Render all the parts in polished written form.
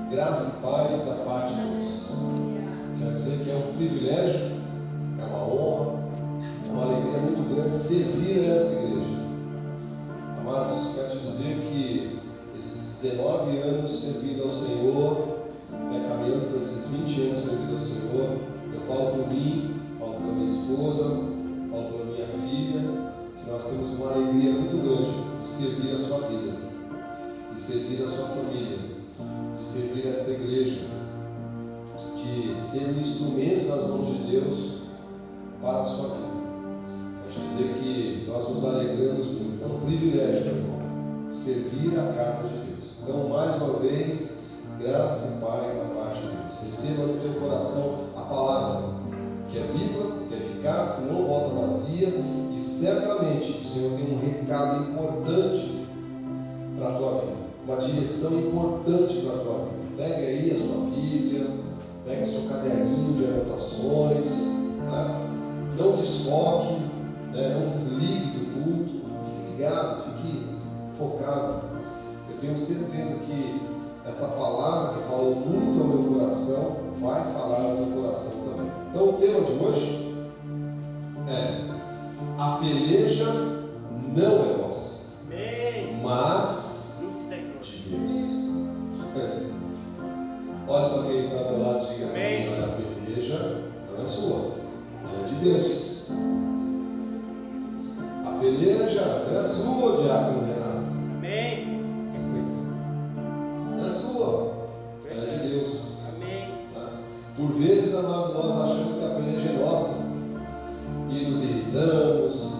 Graça e paz da parte de Deus. Quero dizer que é um privilégio, é uma honra, é uma alegria muito grande servir a esta igreja. Amados, quero te dizer que esses 19 anos servindo ao Senhor, caminhando por esses 20 anos servindo ao Senhor, eu falo por mim, falo pela minha esposa, falo pela minha filha, que nós temos uma alegria muito grande de servir a sua vida, de servir a sua família, de servir esta igreja, de ser um instrumento nas mãos de Deus para a sua vida. Quero dizer que nós nos alegramos muito, é um privilégio, meu irmão, servir a casa de Deus. Então, mais uma vez, graça e paz da parte de Deus. Receba no teu coração a palavra, que é viva, que é eficaz, que não volta vazia, e certamente o Senhor tem um recado importante para a tua vida, uma direção importante para a tua vida. Pegue aí a sua Bíblia, pegue o seu caderninho de anotações, né? Não desfoque, né? Não desligue do culto, fique ligado, fique focado. Eu tenho certeza que essa palavra que falou muito ao meu coração vai falar ao teu coração também. Então o tema de hoje é: a peleja não é vossa, mas de Deus. Olha para quem está do teu lado e diga assim: olha, a peleja não é sua, é de Deus. A peleja não é sua, diácono Renato. Amém. Não é sua, ela é de Deus. Amém. Por vezes, amado, nós achamos que a peleja é nossa e nos irritamos,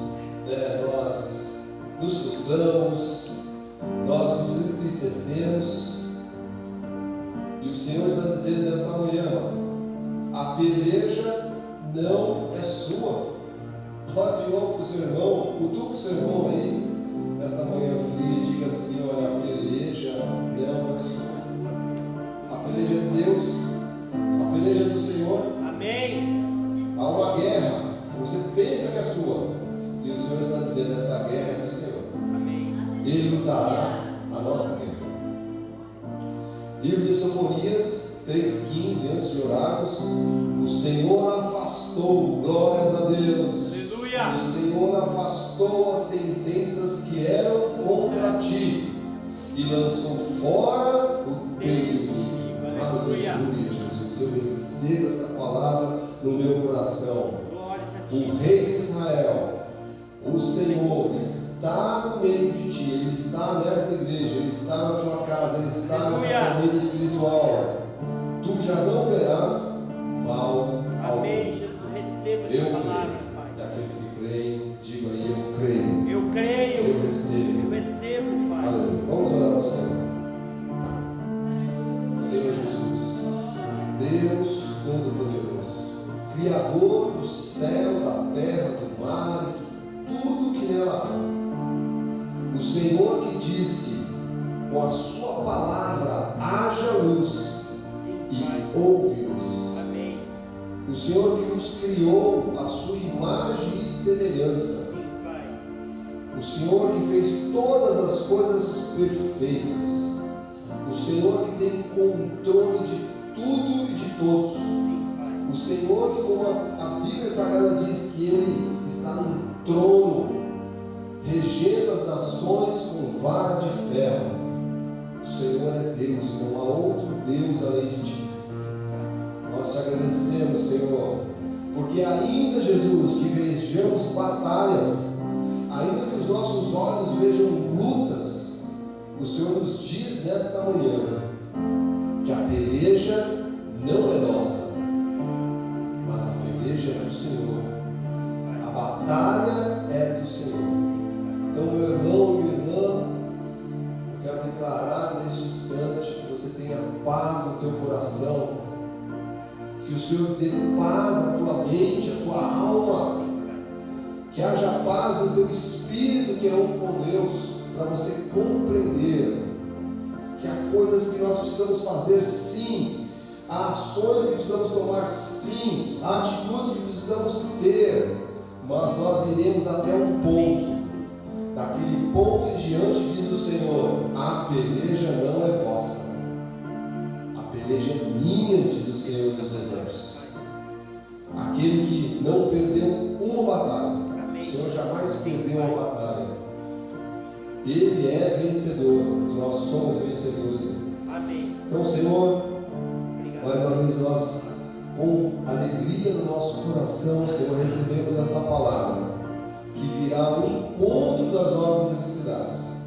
né? Nós nos frustramos, nós nos entristecemos. E o Senhor está dizendo nesta manhã: a peleja não é sua. Olha de novo para o seu irmão, cutuca o seu irmão aí nesta manhã fria e diga assim: olha, a peleja não é sua. A peleja é de Deus, a peleja é do Senhor. Amém. Há uma guerra que você pensa que é sua, e o Senhor está dizendo: esta guerra é do Senhor. Amém. Ele lutará a nossa guerra. Livro de Sofonias 3,15, antes de orarmos: o Senhor afastou, glórias a Deus, aleluia. O Senhor afastou as sentenças que eram contra ti e lançou fora o teu inimigo. Aleluia, Jesus. Eu recebo essa palavra no meu coração. O Rei de Israel, o Senhor, está no meio de ti, Ele está nesta igreja, Ele está na tua casa, Ele está nessa família espiritual. Tu já não verás mal algum. Amém, Jesus, receba essa palavra, Pai. E aqueles que creem, digam aí: eu creio. Eu creio. Eu recebo. Eu recebo, Pai. Aleluia. Vamos orar ao Senhor. Senhor Jesus, Deus Todo-Poderoso, Criador do céu, da terra, do mar e de tudo que nela há. O Senhor que disse com a sua palavra: haja luz, e ouve-nos. Amém. O Senhor que nos criou a sua imagem e semelhança. Sim, Pai. O Senhor que fez todas as coisas perfeitas. O Senhor que tem controle de tudo e de todos. Sim, Pai. O Senhor que, como a Bíblia Sagrada diz, que Ele está no trono, regendo as nações com vara de ferro. O Senhor é Deus, não há outro Deus além de ti. Nós te agradecemos, Senhor, porque ainda, Jesus, que vejamos batalhas, ainda que os nossos olhos vejam lutas, o Senhor nos diz nesta manhã que a peleja não é nossa, mas a peleja é do Senhor. A batalha é do Senhor. Então, meu irmão e minha irmã, eu quero declarar neste instante que você tenha paz no teu coração, que o Senhor dê paz à tua mente, à tua alma, que haja paz no teu espírito que é um com Deus, para você compreender que há coisas que nós precisamos fazer sim, há ações que precisamos tomar sim, há atitudes que precisamos ter, mas nós iremos até um ponto. Daquele ponto em diante, diz o Senhor: a peleja não é vossa, a igreja é minha, diz o Senhor dos Exércitos. Aquele que não perdeu uma batalha, o Senhor jamais perdeu uma batalha. Ele é vencedor e nós somos vencedores. Amém. Então, Senhor, mais uma vez nós, com alegria no nosso coração, Senhor, recebemos esta palavra que virá ao encontro das nossas necessidades.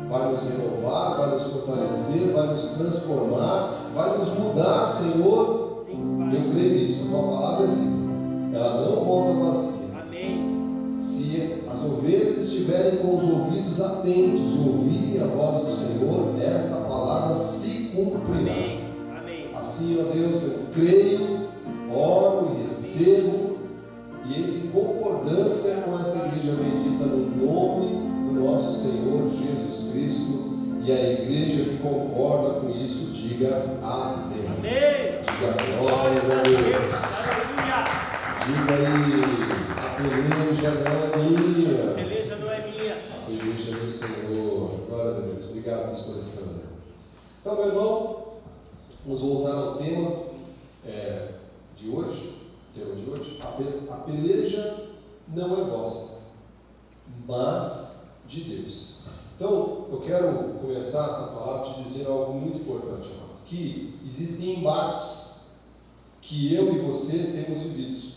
Vai nos renovar, vai nos fortalecer, vai nos transformar, vai nos mudar, Senhor. Eu creio nisso, a tua palavra é viva, ela não volta vazia. Amém. Se as ovelhas estiverem com os ouvidos atentos e ouvirem a voz do Senhor, esta palavra se cumprirá. Amém. Amém. Assim, ó Deus, eu creio, oro e recebo e entro em concordância com esta igreja bendita no nome do nosso Senhor Jesus Cristo. E a igreja que concorda com isso, diga amém. Amém. Diga glória a Deus. Aleluia. Diga aí, a peleja não é minha. A peleja não é minha. A peleja é do Senhor. Glória a Deus. Obrigado por expressão. Então, meu irmão, vamos voltar ao tema de hoje. A peleja não é vossa, mas de Deus. Então, eu quero começar esta palavra te dizer algo muito importante, amado, que existem embates que eu e você temos vivido.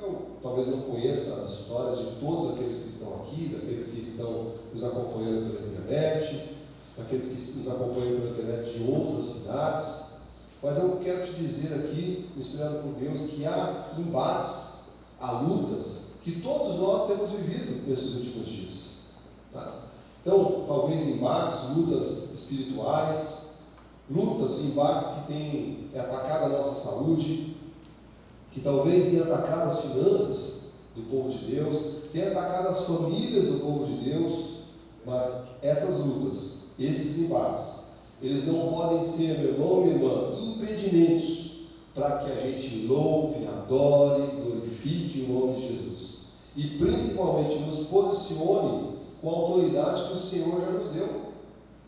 Eu talvez não conheça as histórias de todos aqueles que estão aqui, daqueles que estão nos acompanhando pela internet, daqueles que nos acompanham pela internet de outras cidades, mas eu quero te dizer aqui, inspirado por Deus, que há embates, há lutas que todos nós temos vivido nesses últimos dias. Tá? Então, talvez embates, lutas espirituais, lutas, embates que têm atacado a nossa saúde, que talvez tenha atacado as finanças do povo de Deus, tenha atacado as famílias do povo de Deus, mas essas lutas, esses embates, eles não podem ser, meu irmão e minha irmã, impedimentos para que a gente louve, adore, glorifique o nome de Jesus e principalmente nos posicione com a autoridade que o Senhor já nos deu.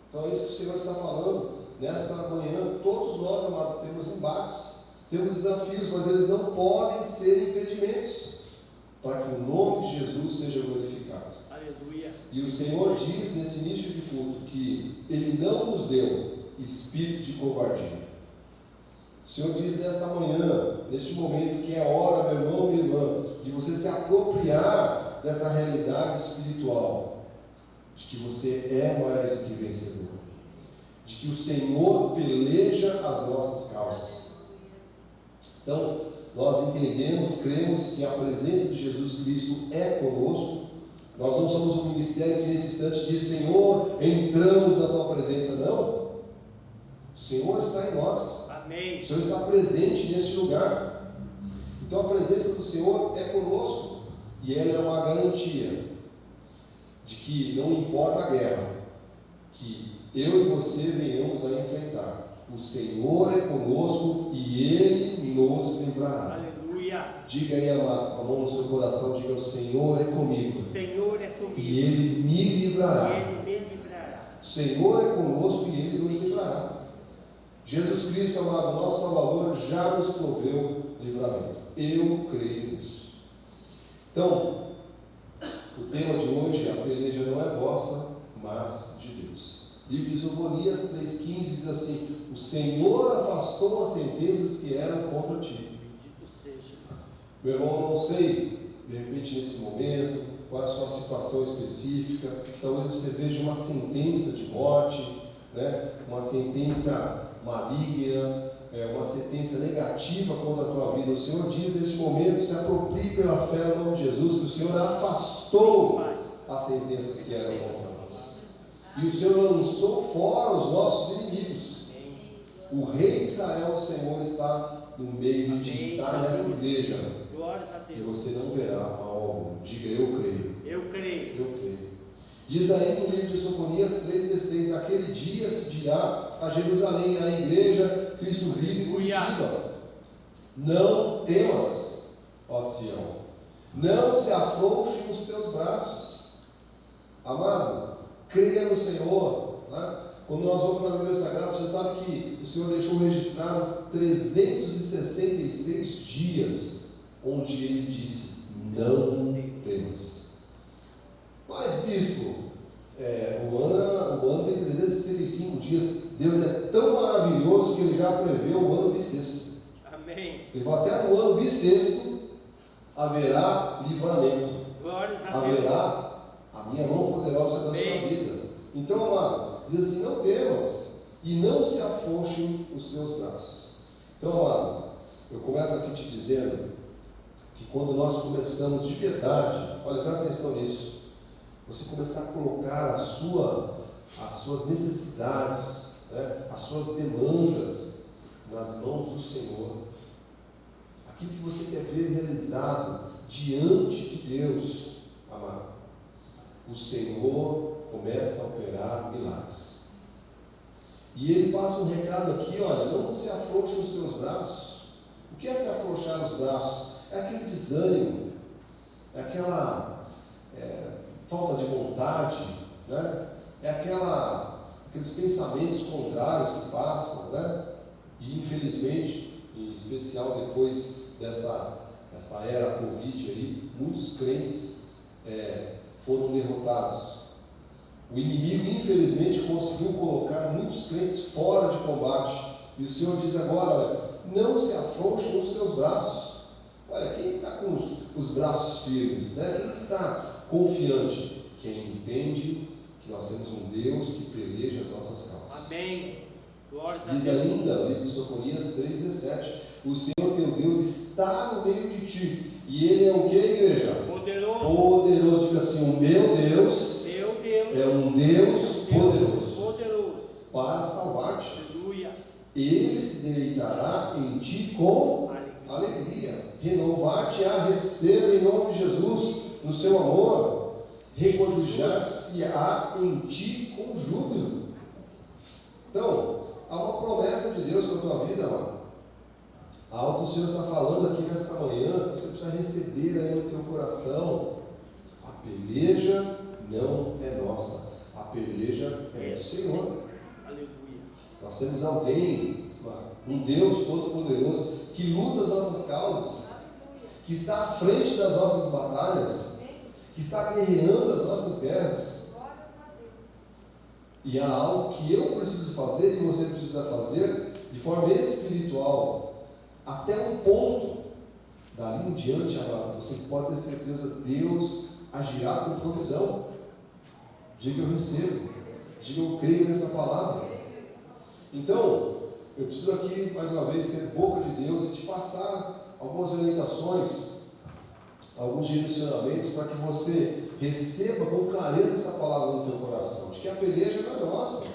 Então é isso que o Senhor está falando nesta manhã. Todos nós, amados, temos embates, temos desafios, mas eles não podem ser impedimentos para que o nome de Jesus seja glorificado. Aleluia. E o Senhor diz nesse início de culto que Ele não nos deu espírito de covardia. O Senhor diz nesta manhã, neste momento, que é hora, meu irmão e minha irmã, de você se apropriar dessa realidade espiritual, de que você é mais do que vencedor, de que o Senhor peleja as nossas causas. Então, nós entendemos, cremos que a presença de Jesus Cristo é conosco. Nós não somos um ministério que nesse instante diz: Senhor, entramos na tua presença. Não. O Senhor está em nós. Amém. O Senhor está presente neste lugar. Então a presença do Senhor é conosco. E ela é uma garantia de que não importa a guerra que eu e você venhamos a enfrentar, o Senhor é conosco e Ele nos livrará. Aleluia. Diga aí, amado, com a mão no seu coração, diga: o Senhor é comigo. O Senhor é comigo. E Ele me livrará. Ele me livrará. O Senhor é conosco e Ele nos livrará. Jesus Cristo, amado, nosso Salvador, já nos proveu livramento. Eu creio nisso. Então, o tema de hoje, a peleja não é vossa, mas de Deus. Livro de Sofonias 3,15 diz assim: o Senhor afastou as sentenças que eram contra ti. Bendito seja. Meu irmão, eu não sei, de repente nesse momento, qual é a sua situação específica, talvez você veja uma sentença de morte, né? Uma sentença maligna, uma sentença negativa contra a tua vida. O Senhor diz neste momento: se aproprie pela fé no nome de Jesus, que o Senhor afastou as sentenças que eram contra nós. E o Senhor lançou fora os nossos inimigos. O Rei de Israel, o Senhor, está no meio de estar nessa igreja. Glórias a E Deus. você não verá mal algum. Diga: eu creio. Eu creio. Eu creio. Diz aí no livro de Sofonias 3,16: naquele dia se dirá a Jerusalém, a igreja, Cristo vive em Curitiba: não temas, ó Sião, não se afrouxe os teus braços. Amado, creia no Senhor, né? Quando nós vamos na Bíblia Sagrada, você sabe que o Senhor deixou registrado 366 dias onde Ele disse, não temas. Mas, bispo, o ano tem 365 dias. Deus é tão maravilhoso que Ele já preveu o ano bissexto. Amém. Ele falou, até no ano bissexto haverá livramento. Glórias a Deus. Haverá a minha mão poderosa da sua vida. Então, amado, diz assim, não temas e não se afrouxem os teus braços. Então, amado, eu começo aqui te dizendo que quando nós começamos de verdade, olha, presta atenção nisso, você começar a colocar as suas necessidades, né, as suas demandas nas mãos do Senhor, aquilo que você quer ver realizado diante de Deus, amado, o Senhor começa a operar milagres. E Ele passa um recado aqui, olha, não se afrouxe os seus braços. O que é se afrouxar os braços? É aquele desânimo, é aquela falta de vontade, né? É aqueles pensamentos contrários que passam, né? E infelizmente, em especial depois dessa era Covid aí, muitos crentes foram derrotados. O inimigo, infelizmente, conseguiu colocar muitos crentes fora de combate. E o Senhor diz agora, olha, não se afrouxem os teus braços. Olha, quem está com os braços firmes, né? Quem está confiante? Quem entende que nós temos um Deus que peleja as nossas causas. Amém. Glórias a Diz Deus. ainda, o livro de Sofonias 3,17, o Senhor teu Deus está no meio de ti. E Ele é o que, igreja? Poderoso. Poderoso. Diga assim, o meu Deus é um Deus poderoso para salvar-te. Aleluia. Ele se deleitará em ti com alegria. Renovar-te-á, receba em nome de Jesus no seu amor. Regozijar-se-á em ti com júbilo. Então, há uma promessa de Deus para a tua vida, mano. Há algo que o Senhor está falando aqui nesta manhã, que você precisa receber aí no teu coração. A peleja não é nossa, a peleja é do Senhor. Aleluia. Nós temos alguém, um Deus todo-poderoso, que luta as nossas causas, que está à frente das nossas batalhas, que está guerreando as nossas guerras. E há algo que eu preciso fazer e você precisa fazer de forma espiritual, até um ponto. Dali em diante, amado, você pode ter certeza, Deus agirá com provisão. Diga eu recebo, diga eu creio nessa palavra. Então, eu preciso aqui, mais uma vez, ser boca de Deus e te passar algumas orientações, alguns direcionamentos para que você receba com clareza essa palavra no teu coração, de que a peleja não é nossa,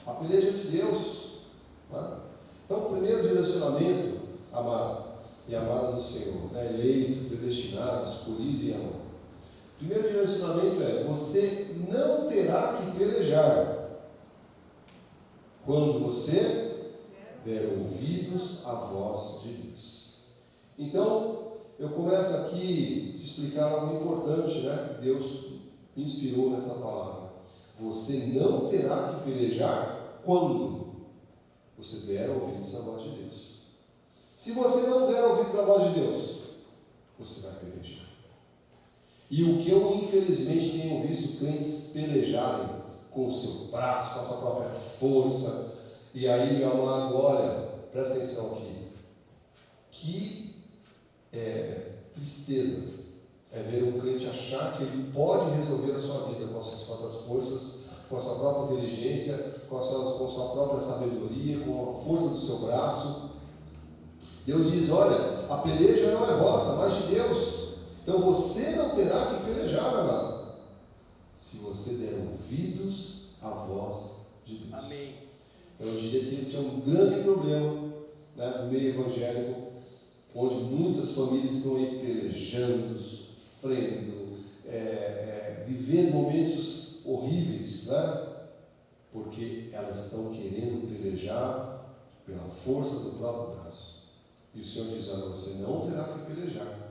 a peleja é de Deus. Tá? Então, o primeiro direcionamento, amado e amada do Senhor, né? Eleito, predestinado, escolhido e amado. O primeiro direcionamento é: você não terá que pelejar quando você der ouvidos à voz de Deus. Então, eu começo aqui a te explicar algo importante, né, que Deus me inspirou nessa palavra. Você não terá que pelejar quando você der ouvidos à voz de Deus. Se você não der ouvidos à voz de Deus, você vai pelejar. E o que eu infelizmente tenho visto crentes pelejarem com o seu braço, com a sua própria força. E aí, meu amado, olha, presta atenção aqui. Que tristeza é ver um crente achar que ele pode resolver a sua vida com as suas próprias forças, com a sua própria inteligência, com a sua própria sabedoria, com a força do seu braço. Deus diz: olha, a peleja não é vossa, mas de Deus. Então você não terá que pelejar, amado, se você der ouvidos à voz de Deus. Amém. Então eu diria que esse é um grande problema, né, do meio evangélico, onde muitas famílias estão aí pelejando, sofrendo, vivendo momentos horríveis, né? Porque elas estão querendo pelejar pela força do próprio braço. E o Senhor diz: olha, você não terá que pelejar.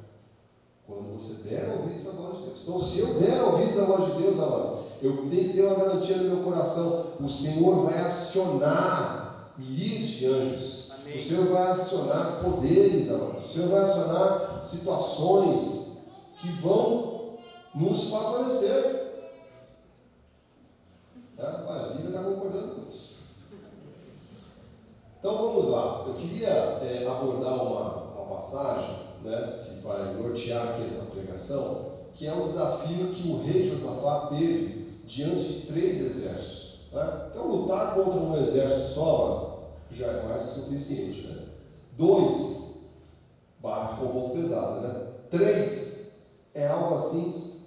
Quando você der ouvidos à voz de Deus. Então, se eu der ouvidos à voz de Deus, amado, eu tenho que ter uma garantia no meu coração. O Senhor vai acionar milhares de anjos. Amém. O Senhor vai acionar poderes, amado. O Senhor vai acionar situações que vão nos favorecer. Olha, a Bíblia está concordando com isso. Então vamos lá. Eu queria abordar uma passagem, né, que vai nortear aqui esta pregação, que é um desafio que o rei Josafá teve diante de 3 exércitos. Né? Então lutar contra um exército só já é mais que suficiente. Né? 2, barra ficou um pouco pesada. Né? 3 é algo assim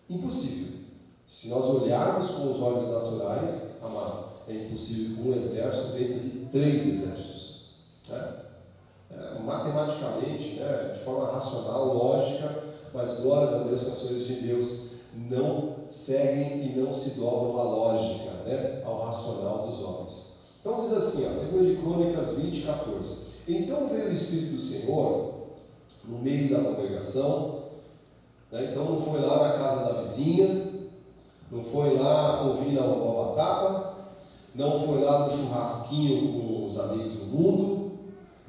impossível. Se nós olharmos com os olhos naturais, amado, é impossível que um exército vença de 3 exércitos. Né? Matematicamente, né, de forma racional, lógica, mas glórias a Deus que as coisas de Deus não seguem e não se dobram à lógica, né, ao racional dos homens. Então diz assim, 2 Crônicas 20, 14. Então veio o Espírito do Senhor no meio da congregação, né, então não foi lá na casa da vizinha, não foi lá ouvir na avó batata, não foi lá no churrasquinho com os amigos do mundo.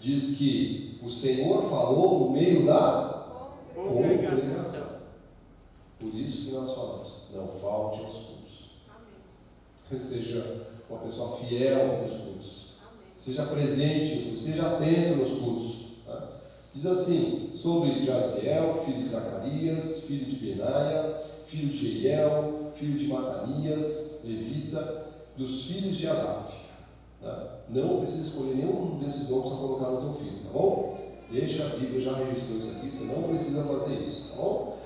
Diz que o Senhor falou no meio da congregação. Por isso que nós falamos, não falte aos cultos. Amém. Seja uma pessoa fiel nos cultos. Amém. Seja presente nos cultos, seja atento nos cultos. Tá? Diz assim, sobre Jaziel, filho de Zacarias, filho de Benaia, filho de Jeiel, filho de Matanias, levita, dos filhos de Asaf. Tá? Não precisa escolher nenhum desses nomes para colocar no teu filho, tá bom? Deixa, a Bíblia já registrou isso aqui, você não precisa fazer isso, tá bom?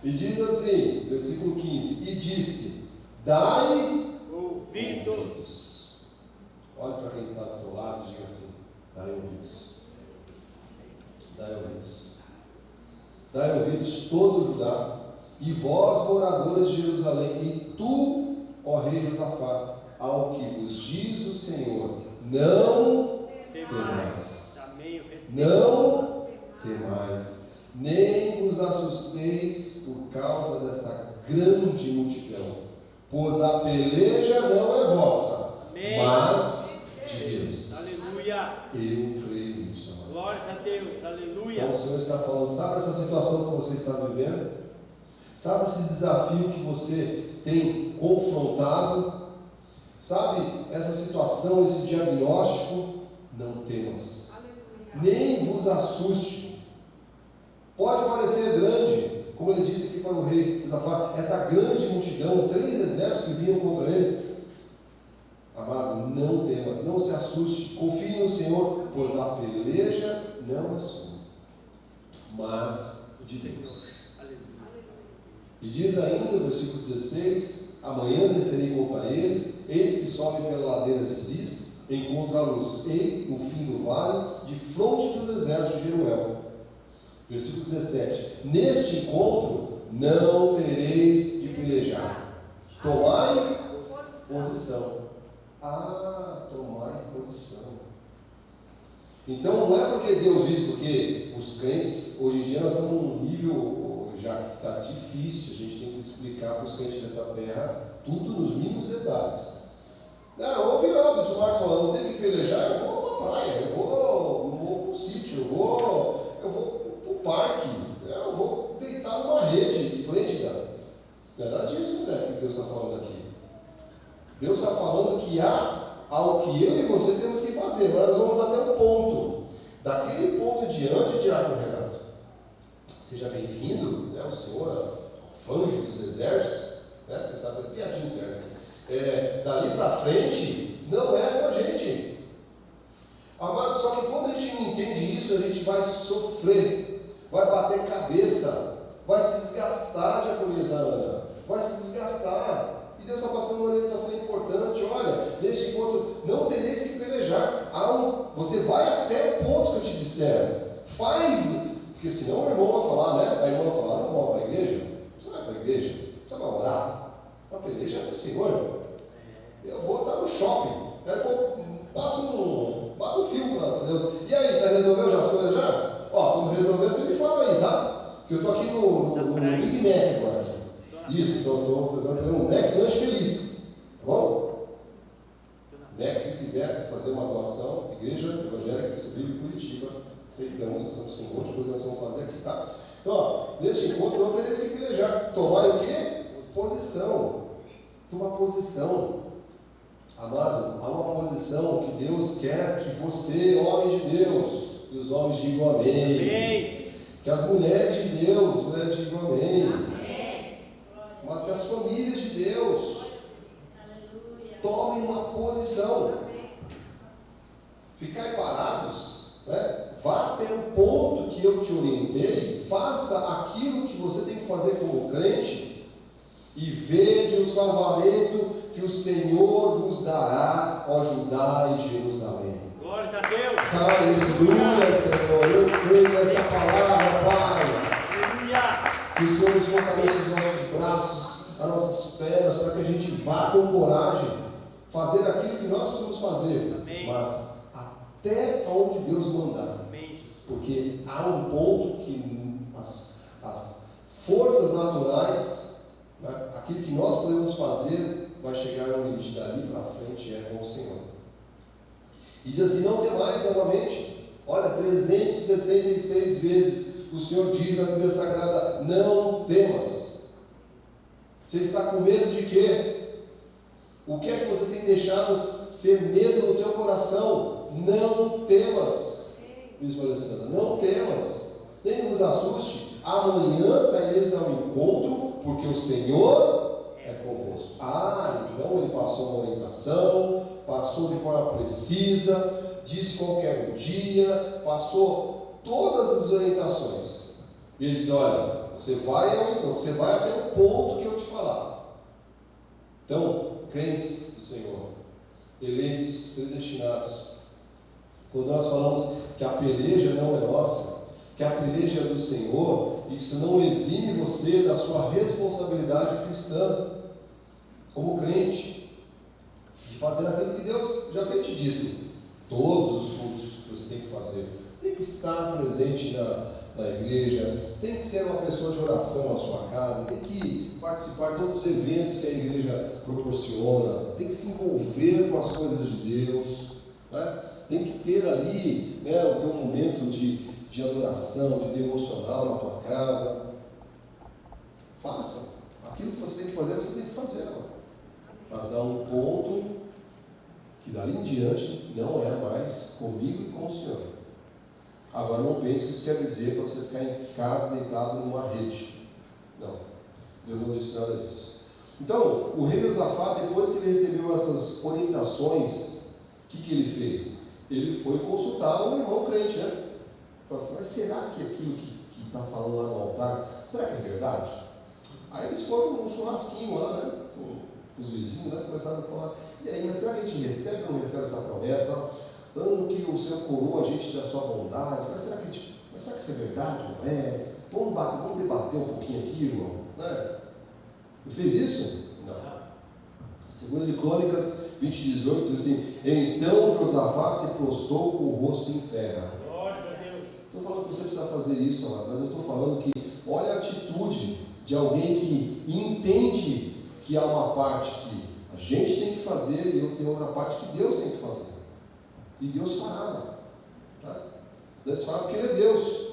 E diz assim, versículo 15, e disse, dai ouvidos. Olha para quem está do teu lado e diga assim, dai ouvidos. Dai ouvidos. Dai ouvidos todo Judá, e vós, moradores de Jerusalém, e tu, ó rei Josafá, ao que vos diz o Senhor, não temais. Não temais, nem vos assusteis por causa desta grande multidão, pois a peleja não é vossa, mas de Deus. Aleluia. Eu creio nisso, amado. Glórias a Deus, aleluia. Então o Senhor está falando, sabe essa situação que você está vivendo? Sabe esse desafio que você tem confrontado? Sabe essa situação, esse diagnóstico? Não temas. Nem vos assuste. Pode parecer grande, como ele disse aqui para o rei Josafá, essa grande multidão, 3 exércitos que vinham contra ele. Amado, não temas, não se assuste, confie no Senhor, pois a peleja não é sua, mas de Deus. E diz ainda no versículo 16, amanhã descerei contra eles, eis que sobem pela ladeira de Ziz, encontrá-los no fim do vale, de fronte do deserto de Jeruel. Versículo 17, neste encontro não tereis de pelejar, tomai posição. Tomai posição. Então não é porque Deus diz, porque os crentes, hoje em dia nós estamos num nível, já que está difícil, a gente tem que explicar para os crentes dessa terra tudo nos mínimos detalhes. Não, ouvi lá o bispo Marcos falando, não tem que pelejar, eu vou para a praia, eu vou para o sítio, eu vou para o parque, eu vou deitar numa rede esplêndida. Não é nada disso, né, que Deus está falando aqui. Deus está falando que há algo que eu e você temos que fazer, mas nós vamos até um ponto. Daquele ponto diante, Diácono Renato, seja bem-vindo, né, o senhor, alfange dos exércitos, né, você sabe, é piadinha interna aqui. Dali para frente, não é com a gente. Amado, só que quando a gente não entende isso, a gente vai sofrer, vai bater cabeça, vai se desgastar, diaconisa, vai se desgastar. E Deus está passando uma orientação importante. Olha, neste encontro não tereis que pelejar. Você vai até o ponto que eu te disser. Faz, porque senão o irmão vai falar, né? A irmã vai falar, não vou para a igreja. Você vai para a igreja, você vai orar. A peleja é do Senhor. Eu vou estar no shopping. Bata um fio para Deus. E aí, resolveu já as coisas já? Quando resolver, você me fala aí, tá? Porque eu estou aqui no Big Mac agora. Aqui. Isso, estou pegando um McLanche feliz. Tá bom? Mac, se quiser fazer uma doação, Igreja Evangélica Subir Curitiba, aceitamos, nós estamos com um monte de coisa que nós vamos fazer aqui, tá? Então, ó, neste encontro não teremos que pelejar. Tomar o quê? Posição. Tomar posição. Amado, há uma posição que Deus quer que você, homem de Deus, e os homens digam amém. Amém. Que as mulheres de Deus, as mulheres digam amém. Mas que as famílias de Deus tomem uma posição. Ficar parados, né? Vá pelo ponto que eu te orientei, faça aquilo que você tem que fazer como crente e vede o salvamento que o Senhor vos dará, ó Judá e Jerusalém. Glória a Deus. Aleluia, Senhor. Eu creio nessa palavra, Pai. Aleluia. Que o Senhor nos fortaleça os nossos braços, as nossas pernas, para que a gente vá com coragem, fazer aquilo que nós precisamos fazer. Amém. Mas até onde Deus mandar. Amém, Jesus. Porque há um ponto que as forças naturais, né, aquilo que nós podemos fazer, vai chegar no limite dali para frente, é com o Senhor. E diz assim: não temais novamente. Olha, 366 vezes o Senhor diz na Bíblia Sagrada: não temas. Você está com medo de quê? O que é que você tem deixado ser medo no teu coração? Não temas, Bispo Alessandra, não temas, nem nos assuste. Amanhã sairemos ao encontro, porque o Senhor é convosco. Então ele passou uma orientação, passou de forma precisa, disse qual era o dia, passou todas as orientações. E ele diz: olha, você vai ao encontro, você vai até o ponto que eu te falar. Então, crentes do Senhor, eleitos, predestinados, quando nós falamos que a peleja não é nossa, que a peleja é do Senhor, isso não exime você da sua responsabilidade cristã, como crente, de fazer aquilo que Deus já tem te dito. Todos os cultos que você tem que fazer, tem que estar presente na igreja, tem que ser uma pessoa de oração na sua casa, tem que participar de todos os eventos que a igreja proporciona, tem que se envolver com as coisas de Deus, né? Tem que ter ali, né, o teu momento de adoração, de devocional na tua casa. Faça aquilo que você tem que fazer, você tem que fazer, mas há um ponto que dali em diante não é mais comigo e com o Senhor. Agora não pense que isso quer dizer para você ficar em casa deitado numa rede. Não, Deus não disse nada disso. Então, o rei Josafá, depois que ele recebeu essas orientações, o que ele fez? Ele foi consultar um irmão crente, né? Falou assim: mas será que aquilo que está falando lá no altar, será que é verdade? Aí eles foram num churrasquinho lá, né? Com os vizinhos, né? Começaram a falar: e aí, mas será que a gente recebe ou não recebe essa promessa? Dando que o Senhor coroa a gente da sua bondade, mas será que isso é verdade, não é? Vamos debater um pouquinho aqui, irmão, né? Ele fez isso? Não. Segundo de Crônicas 20:18 diz assim: então Josafá se prostrou com o rosto em terra. Glória a Deus. Estou falando que você precisa fazer isso, amado, mas eu estou falando que olha a atitude de alguém que entende que há uma parte que a gente tem que fazer e eu tenho outra parte que Deus tem que fazer. E Deus fará, tá? Deus fará porque Ele é Deus.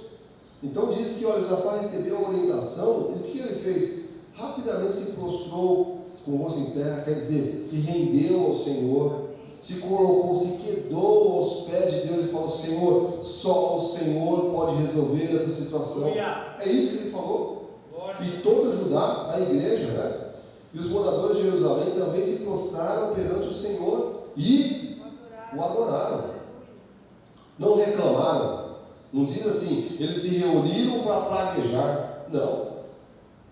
Então diz que, olha, Josafá recebeu a orientação, e o que ele fez? Rapidamente se prostrou com o rosto em terra, quer dizer, se rendeu ao Senhor, se colocou, se quedou aos pés de Deus e falou: Senhor, só o Senhor pode resolver essa situação. É isso que ele falou. E todo Judá, a igreja, né? E os moradores de Jerusalém também se prostraram perante o Senhor e o adoraram. Não reclamaram. Não diz assim, eles se reuniram para praguejar. Não.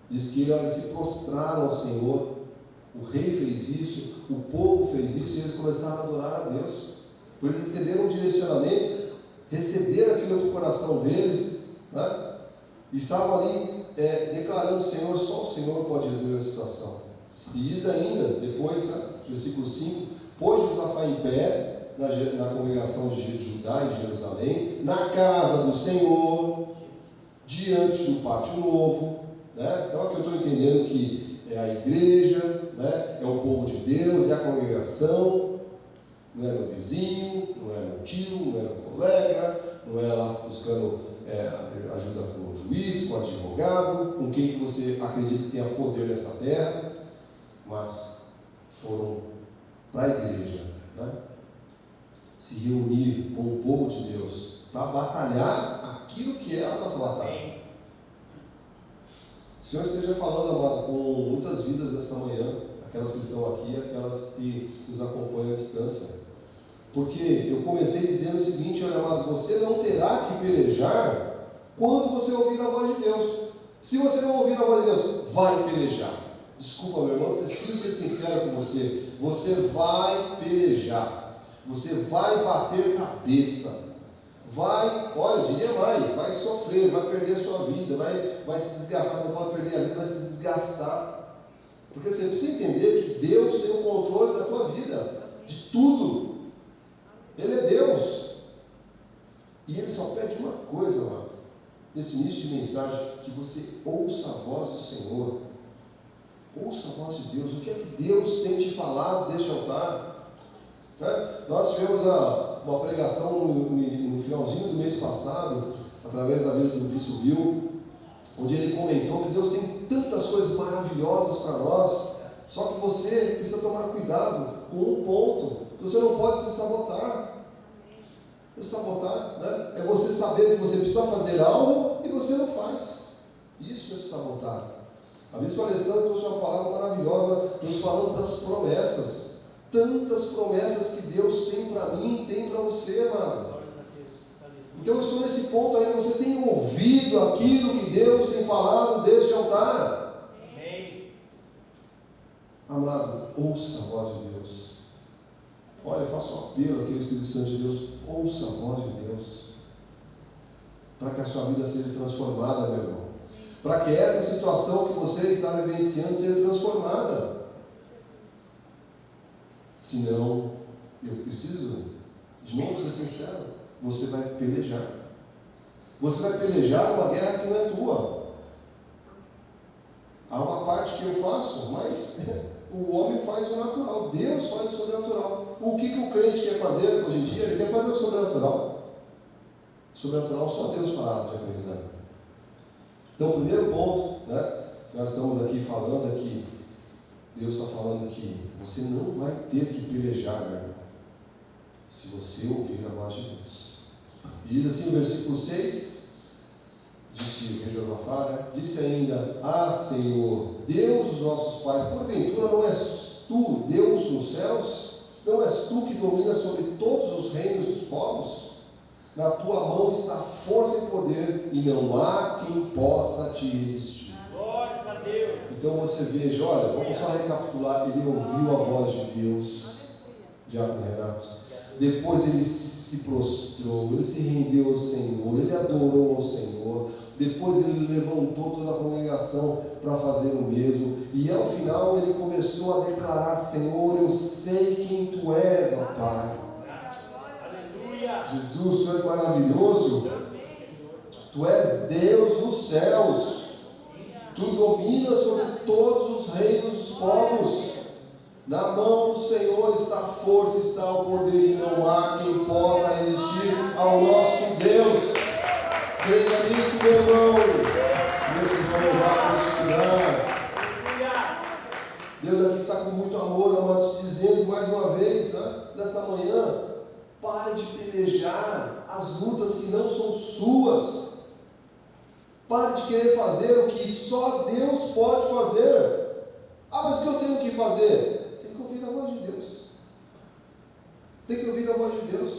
Diz que eles se prostraram ao Senhor. O rei fez isso, o povo fez isso, e eles começaram a adorar a Deus. Por eles receberam um direcionamento, receberam aquilo do coração deles, né? E estavam ali declarando: Senhor, só o Senhor pode resolver a situação. E diz ainda, depois, né, versículo 5: pôs Josafá em pé na congregação de Judá e de Jerusalém, na casa do Senhor, diante do pátio novo, né? Então aqui eu estou entendendo que é a igreja, né? É o povo de Deus, é a congregação, não é no vizinho, não é no tio, não é no colega, não é lá buscando ajuda com o juiz, com o advogado, com quem que você acredita que tenha poder nessa terra, mas foram para a igreja, né? Se reunir com o povo de Deus para batalhar aquilo que é a nossa batalha. O Senhor esteja falando, amado, com muitas vidas esta manhã, aquelas que estão aqui, aquelas que nos acompanham à distância. Porque eu comecei dizendo o seguinte: olha, amado, você não terá que pelejar quando você ouvir a voz de Deus. Se você não ouvir a voz de Deus, vai pelejar. Desculpa, meu irmão, eu preciso ser sincero com você. Você vai pelejar. Você vai bater cabeça. Vai, olha, diria mais, vai sofrer, vai perder a sua vida, vai se desgastar. Quando eu falo perder a vida, vai se desgastar. Porque você precisa entender que Deus tem o controle da tua vida, de tudo. Ele é Deus. E Ele só pede uma coisa, mano, nesse início de mensagem: que você ouça a voz do Senhor. Ouça a voz de Deus. O que é que Deus tem te falado deste altar? Né? Nós tivemos uma pregação no finalzinho do mês passado, através da vida do Bispo Bill, onde ele comentou que Deus tem tantas coisas maravilhosas para nós, só que você precisa tomar cuidado com um ponto: você não pode se sabotar. Sabotar, né? É você saber que você precisa fazer algo e você não faz. Isso é se sabotar. A Bispo Alessandra trouxe uma palavra maravilhosa, nos falando das promessas. Tantas promessas que Deus tem para mim e tem para você, amado. Então eu estou nesse ponto ainda. Você tem ouvido aquilo que Deus tem falado deste altar? Amém. Amado, ouça a voz de Deus. Olha, eu faço um apelo aqui ao Espírito Santo de Deus: ouça a voz de Deus, para que a sua vida seja transformada, meu irmão, para que essa situação que você está vivenciando seja transformada. Senão, eu preciso, de novo, ser sincero, você vai pelejar. Você vai pelejar uma guerra que não é tua. Há uma parte que eu faço, mas o homem faz o natural, Deus faz o sobrenatural. O que o crente quer fazer hoje em dia? Ele quer fazer o sobrenatural. Sobrenatural só Deus fará, já pensando. Então, o primeiro ponto, né, nós estamos aqui falando aqui, Deus está falando que você não vai ter que pelejar, meu irmão, se você ouvir a voz de Deus. E diz assim no versículo 6, disse o rei Josafá, né? Disse ainda: ah, Senhor, Deus dos nossos pais, porventura não és tu Deus nos céus? Não és tu que dominas sobre todos os reinos dos povos? Na tua mão está força e poder, e não há quem possa te resistir. Glórias a Deus. Então você veja, olha, vamos só recapitular. Ele ouviu a voz de Deus, Diácono Renato. Depois ele se prostrou, ele se rendeu ao Senhor, ele adorou ao Senhor. Depois ele levantou toda a congregação para fazer o mesmo. E ao final ele começou a declarar: Senhor, eu sei quem tu és, ó Pai. Aleluia. Jesus, tu és maravilhoso. Tu és Deus dos céus. Tu dominas sobre todos os reinos dos povos. Na mão do Senhor está a força, está o poder, e não há quem possa resistir ao nosso Deus. Creia nisso, meu irmão. Deus se vai louvar neste lugar. Deus aqui está com muito amor, amado, dizendo mais uma vez, né, nesta manhã: pare de pelejar as lutas que não são suas. Pare de querer fazer o que só Deus pode fazer. Ah, mas o que eu tenho que fazer? Tem que ouvir a voz de Deus. Tem que ouvir a voz de Deus.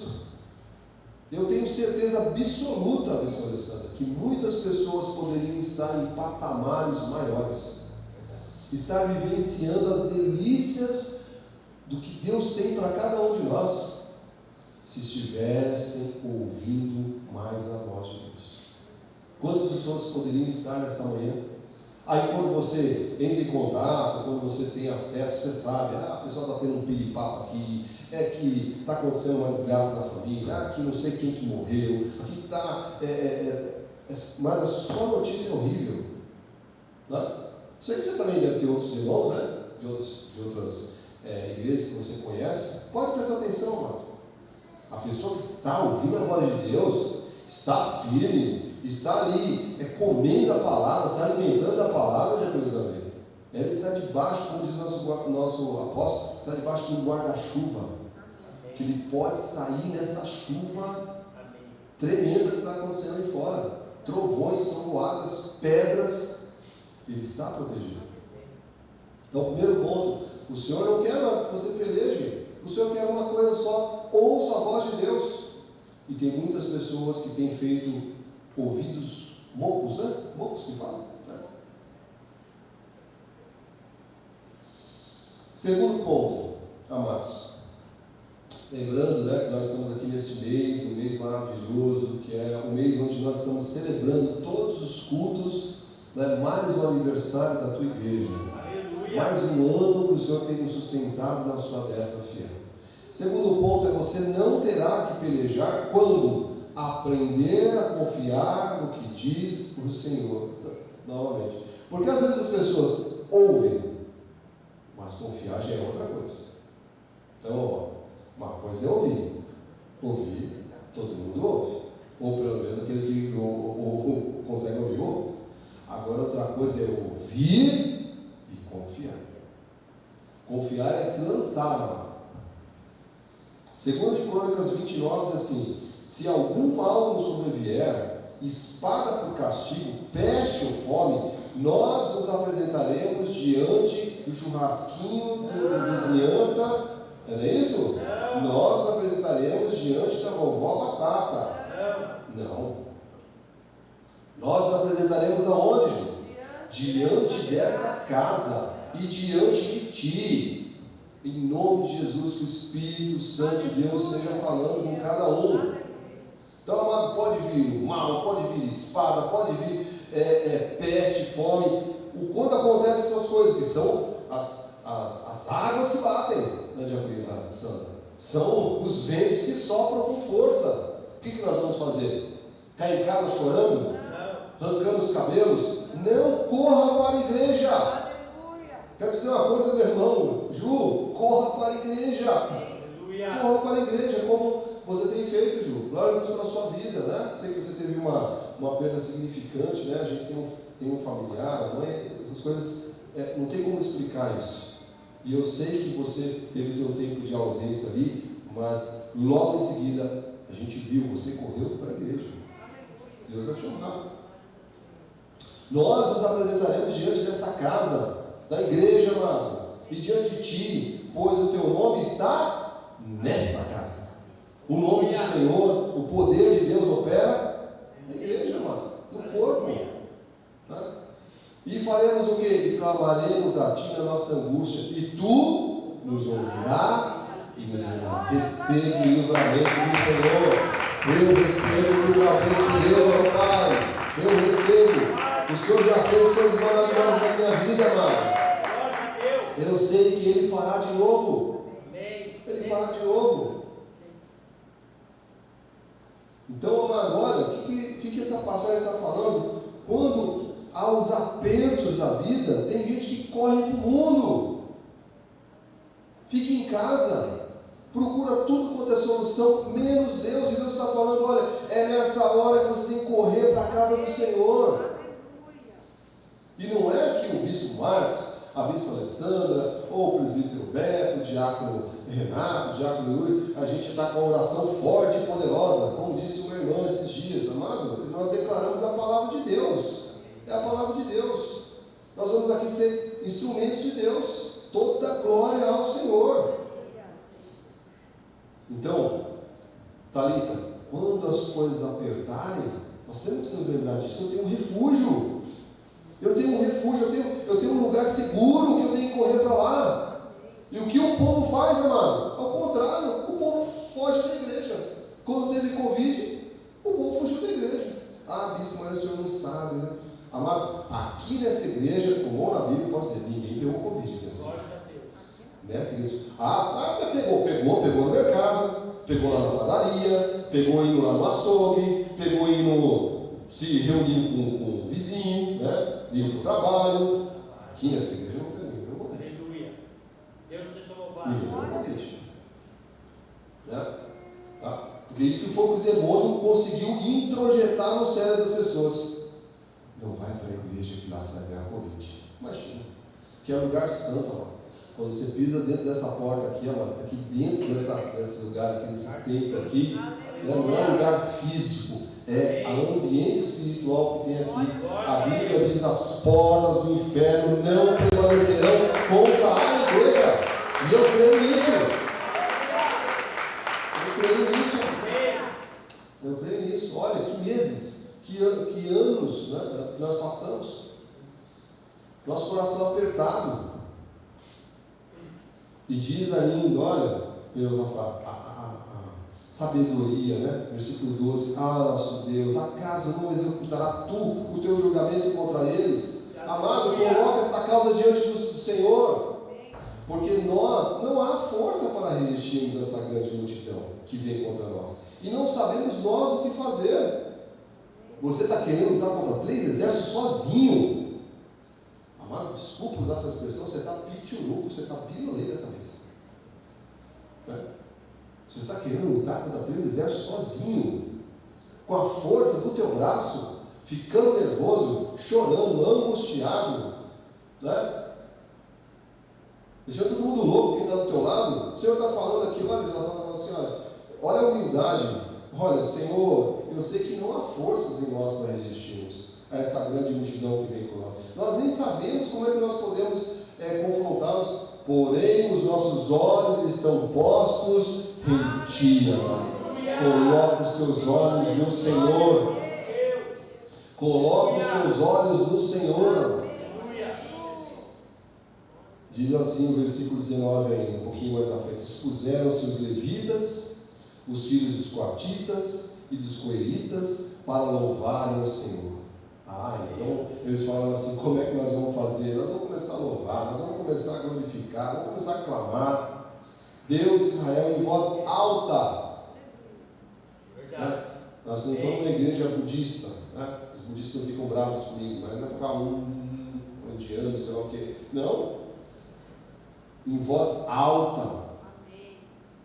Eu tenho certeza absoluta, Bispo Alessandra, que muitas pessoas poderiam estar em patamares maiores, estar vivenciando as delícias do que Deus tem para cada um de nós, se estivessem ouvindo mais a voz de Deus. Quantas pessoas poderiam estar nesta manhã? Aí quando você entra em contato, quando você tem acesso, você sabe: a pessoa está tendo um piripapo aqui, é que está acontecendo uma desgraça na família, que não sei quem que morreu, que está... Mas só notícia horrível. Né? Sei que você também deve ter outros irmãos, né? De outras igrejas que você conhece. Pode prestar atenção, mano. A pessoa que está ouvindo a voz de Deus está firme, está ali comendo a palavra, se alimentando da palavra de Jerusalém. Ela está debaixo, como diz o nosso apóstolo, está debaixo de um guarda-chuva. Que ele pode sair nessa chuva tremenda que está acontecendo aí fora. Trovões, trovoadas, pedras. Ele está protegido. Então, o primeiro ponto, o Senhor não quer nada que você peleje. O Senhor quer uma coisa só, ouça a voz de Deus. E tem muitas pessoas que têm feito ouvidos mocos, né? Mocos que falam, né? Segundo ponto, amados. Lembrando, né, que nós estamos aqui nesse mês, um mês maravilhoso, que é um mês onde nós estamos celebrando todos os cultos, né, mais um aniversário da tua igreja. Aleluia. Mais um ano que o Senhor tem nos sustentado na sua destra fiel. Segundo ponto é você não terá que pelejar quando aprender a confiar no que diz o Senhor. Novamente. Porque às vezes as pessoas ouvem, mas confiar já é outra coisa. Então, uma coisa é ouvir. Ouvir, todo mundo ouve. Ou pelo menos aqueles que conseguem ouvir, ouvem. Agora outra coisa é ouvir e confiar. Confiar é se lançar, mano. Segundo de Crônicas 29 diz assim: se algum mal nos sobrevier, espada por castigo, peste ou fome, nós nos apresentaremos diante do churrasquinho da vizinhança. Não é isso? Não. Nós nos apresentaremos diante da vovó Batata. Não. Nós nos apresentaremos aonde, Ju? Diante desta casa e diante de ti. Em nome de Jesus, que o Espírito Santo de Deus esteja falando com cada um. Então, amado, pode vir mal, pode vir espada, pode vir peste, fome. Quando acontecem essas coisas, que são as águas que batem na diaconia santa, são os ventos que sopram com força. O que nós vamos fazer? Cair em casa chorando? Arrancando os cabelos? Não corra para a igreja. Quero dizer uma coisa, meu irmão, Ju, corra para a igreja. Aleluia. Corra para a igreja, como você tem feito, Ju. Glória a Deus pela sua vida, né? Sei que você teve uma perda significante, né? A gente tem um familiar, a mãe, essas coisas, não tem como explicar isso. E eu sei que você teve o teu tempo de ausência ali, mas logo em seguida a gente viu, você correu para a igreja. Deus vai te honrar. Nós nos apresentaremos diante desta casa, da igreja, amado, e diante de ti, pois o teu nome está nesta casa. O nome do Senhor, o poder de Deus opera na igreja, amado, no corpo. Né? E faremos o quê? E clamaremos a ti na nossa angústia, e tu nos ouvirá e nos ouvirá. Receba o livramento do Senhor. Eu recebo o livramento de Deus, meu Pai. Eu recebo. O Senhor já fez coisas maravilhosas na minha vida, amado. Eu sei que Ele fará de novo. Ele fará de novo. Então, amado, olha, o que essa passagem está falando? Quando há os apertos da vida, tem gente que corre para o mundo. Fica em casa. Procura tudo quanto é solução, menos Deus. E Deus está falando, olha, é nessa hora que você tem que correr para a casa do Senhor. E não é que o bispo Marcos, a bispa Alessandra, ou o presbítero Beto, o diácono Renato, o diácono Yuri, a gente está com a oração forte e poderosa, como disse o meu irmão esses dias, amado, nós declaramos a palavra de Deus, é a palavra de Deus, nós vamos aqui ser instrumentos de Deus, toda glória ao Senhor. Então, Thalita, quando as coisas apertarem, nós temos que nos lembrar disso, eu tenho um refúgio. Eu tenho um refúgio, eu tenho um lugar seguro que eu tenho que correr para lá. E o que o povo faz, amado? Ao contrário, o povo foge da igreja. Quando teve Covid, o povo fugiu da igreja. Ah, bispo, mas o senhor não sabe, né? Amado, aqui nessa igreja, com mão na Bíblia, eu posso dizer, ninguém pegou Covid. Nessa igreja. Pegou no mercado, pegou lá na padaria, pegou indo lá no açougue, pegou indo se reunindo com o vizinho, né? Indo para o trabalho. Aqui nessa igreja eu não vejo. Aleluia. Deus seja louvado. Eu não vejo. Né? Tá? Porque isso que foi o que o demônio conseguiu introjetar no cérebro das pessoas. Não vai para a igreja que lá você vai ganhar Covid. Imagina. Que é um lugar santo, amado. Quando você pisa dentro dessa porta aqui, amado, aqui dentro desse lugar, aqui nesse templo aqui, né, não é um lugar físico, é a ambiência espiritual que tem aqui. A Bíblia diz: as portas do inferno não prevalecerão contra a igreja. E eu creio nisso. Eu creio nisso. Olha, que meses, que anos, né, que nós passamos. Nosso coração apertado. E diz ainda, olha, a sabedoria, né? Versículo 12: nosso Deus, acaso não executará tu o teu julgamento contra eles? Amado, coloca esta causa diante do Senhor, porque nós não há força para resistirmos essa grande multidão que vem contra nós, e não sabemos nós o que fazer. Você está querendo lutar contra 3 exércitos sozinho? Amado, desculpa usar essa expressão, você está pituruco, você está pilolei da cabeça. Né? Você está querendo lutar contra 3 exércitos sozinho, com a força do teu braço, ficando nervoso, chorando, angustiado, né? Deixando todo mundo louco quem está do teu lado. O Senhor está falando aqui, olha, ele está falando assim, olha a humildade. Olha, Senhor, eu sei que não há forças em nós para resistirmos a essa grande multidão que vem com nós. Nós nem sabemos como é que nós podemos confrontá-los, porém os nossos olhos estão postos em Ti, amado. Coloca os teus olhos no Senhor. Coloca os teus olhos no Senhor, amado. Diz assim o versículo 19 ainda, um pouquinho mais à frente: dispuseram-se os levitas, os filhos dos coatitas e dos coelitas, para louvarem o Senhor. Então eles falam assim: como é que nós vamos fazer? Nós vamos começar a louvar, nós vamos começar a glorificar, vamos começar a clamar Deus de Israel em voz alta. Né? Nós não estamos numa igreja budista, né? Os budistas ficam bravos comigo, mas não é tocar indiano, sei lá o que. Não. Em voz alta.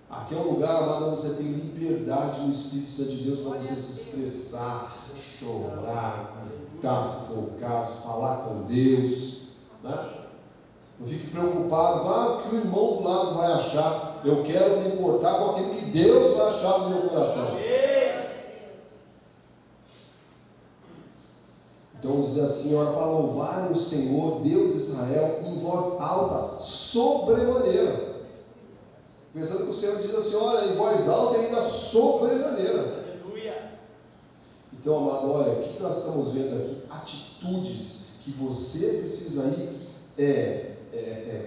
Aqui é um lugar, amado, onde você tem liberdade no Espírito Santo de Deus para você se expressar, chorar, cantar, se for o caso, falar com Deus, né? Não fique preocupado com o que o irmão do lado vai achar. Eu quero me importar com aquilo que Deus vai achar no meu coração. Então diz assim: ora, para louvar o Senhor, Deus de Israel, em voz alta, sobremaneira. Pensando que o Senhor diz assim: olha, em voz alta e ainda sobremaneira. Aleluia. Então, amado, olha, o que nós estamos vendo aqui? Atitudes que você precisa ir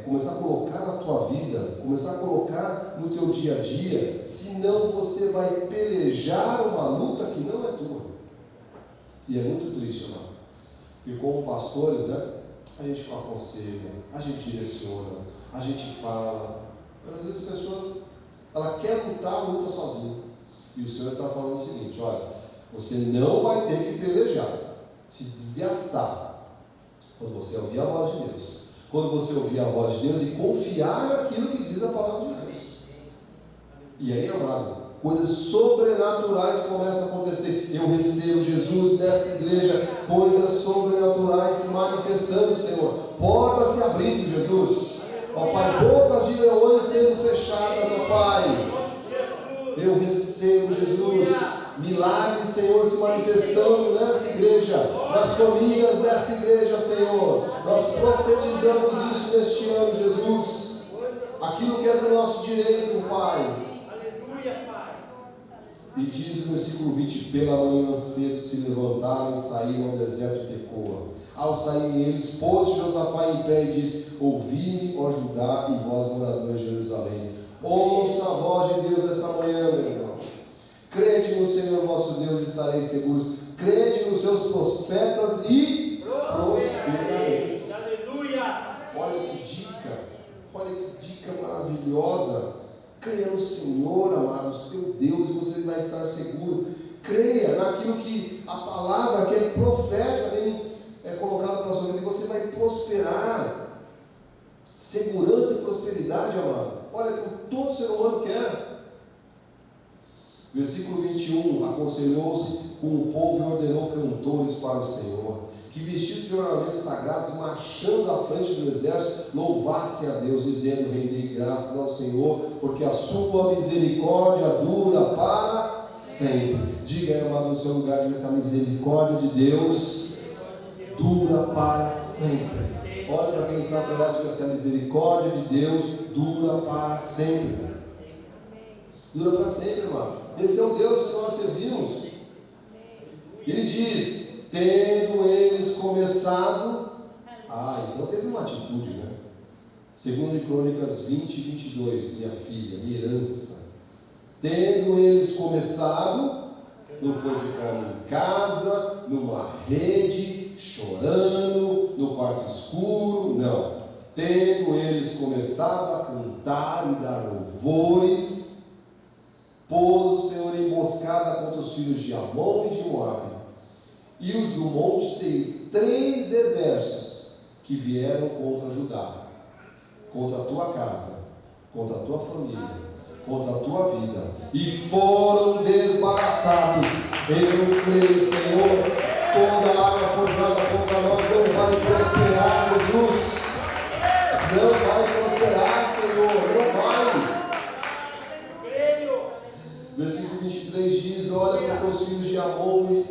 começar a colocar na tua vida, começar a colocar no teu dia a dia, senão você vai pelejar uma luta que não é tua. E é muito triste, amado. E como pastores, né, a gente aconselha, a gente direciona, a gente fala, mas às vezes a pessoa, ela quer lutar, luta sozinha. E o Senhor está falando o seguinte: olha, você não vai ter que pelejar, se desgastar, quando você ouvir a voz de Deus. Quando você ouvir a voz de Deus e confiar naquilo que diz a palavra de Deus. E aí, amado, coisas sobrenaturais começam a acontecer. Eu recebo Jesus nesta igreja, coisas sobrenaturais se manifestando, Senhor. Portas se abrindo, Jesus. Ó Pai, bocas de leões sendo fechadas, ó Pai. Eu recebo, Jesus, milagres, Senhor, se manifestando nesta igreja, nas famílias desta igreja, Senhor. Nós profetizamos isso neste ano, Jesus. Aquilo que é do nosso direito, Pai. E diz no versículo 20: pela manhã cedo se levantaram e saíram ao deserto de Tecoa. Ao saírem eles, pôs Josafá em pé e disse: ouvi-me, ó Judá, e vós, moradores de Jerusalém. Ouça a voz de Deus esta manhã, meu irmão. Crede no Senhor vosso Deus e estareis seguros. Crede nos seus profetas e prosperareis. Aleluia! Olha que dica maravilhosa. Creia no Senhor, amados, teu Deus, e você vai estar seguro. Creia naquilo que a palavra que é profética é colocada para a sua vida, e você vai prosperar. Segurança e prosperidade, amado. Olha que todo ser humano quer. Versículo 21, aconselhou-se com o povo e ordenou cantores para o Senhor, que vestidos de ornamentos sagrados, marchando à frente do exército, louvassem a Deus, dizendo: rendei graças ao Senhor, porque a sua misericórdia dura para sempre. Diga aí, amado, no seu lugar, diga: essa misericórdia de Deus dura para sempre. Olha para quem está ao lado, diga: essa misericórdia de Deus dura para sempre. Dura para sempre, irmão. Esse é o Deus que nós servimos. Ele diz: tendo eles começado. Então teve uma atitude, né? Segundo Crônicas 20, 22, minha filha, minha herança. Tendo eles começado, não foi ficando em casa, numa rede, chorando, no quarto escuro, não. Tendo eles começado a cantar e dar louvores, pôs o Senhor emboscada contra os filhos de Amon e de Moabe, e os do monte Seir, 3 exércitos que vieram contra Judá, contra a tua casa, contra a tua família, contra a tua vida, e foram desbaratados. Eu creio, Senhor, toda arma forjada contra nós não vai prosperar, Jesus. Não vai prosperar, Senhor, não vai. Versículo 23 diz: olha, porque os filhos de Amon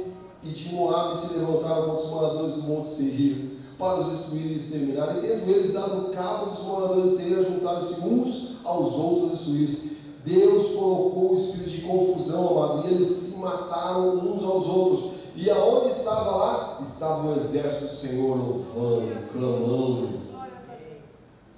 e de Moabe se levantaram contra os moradores do monte Seir, para os destruir e exterminar, e tendo eles dado cabo dos moradores de Seir, juntaram-se uns aos outros a destruir-se. Deus colocou o espírito de confusão, amado, e eles se mataram uns aos outros. E aonde estava lá? Estava o exército do Senhor louvando, clamando.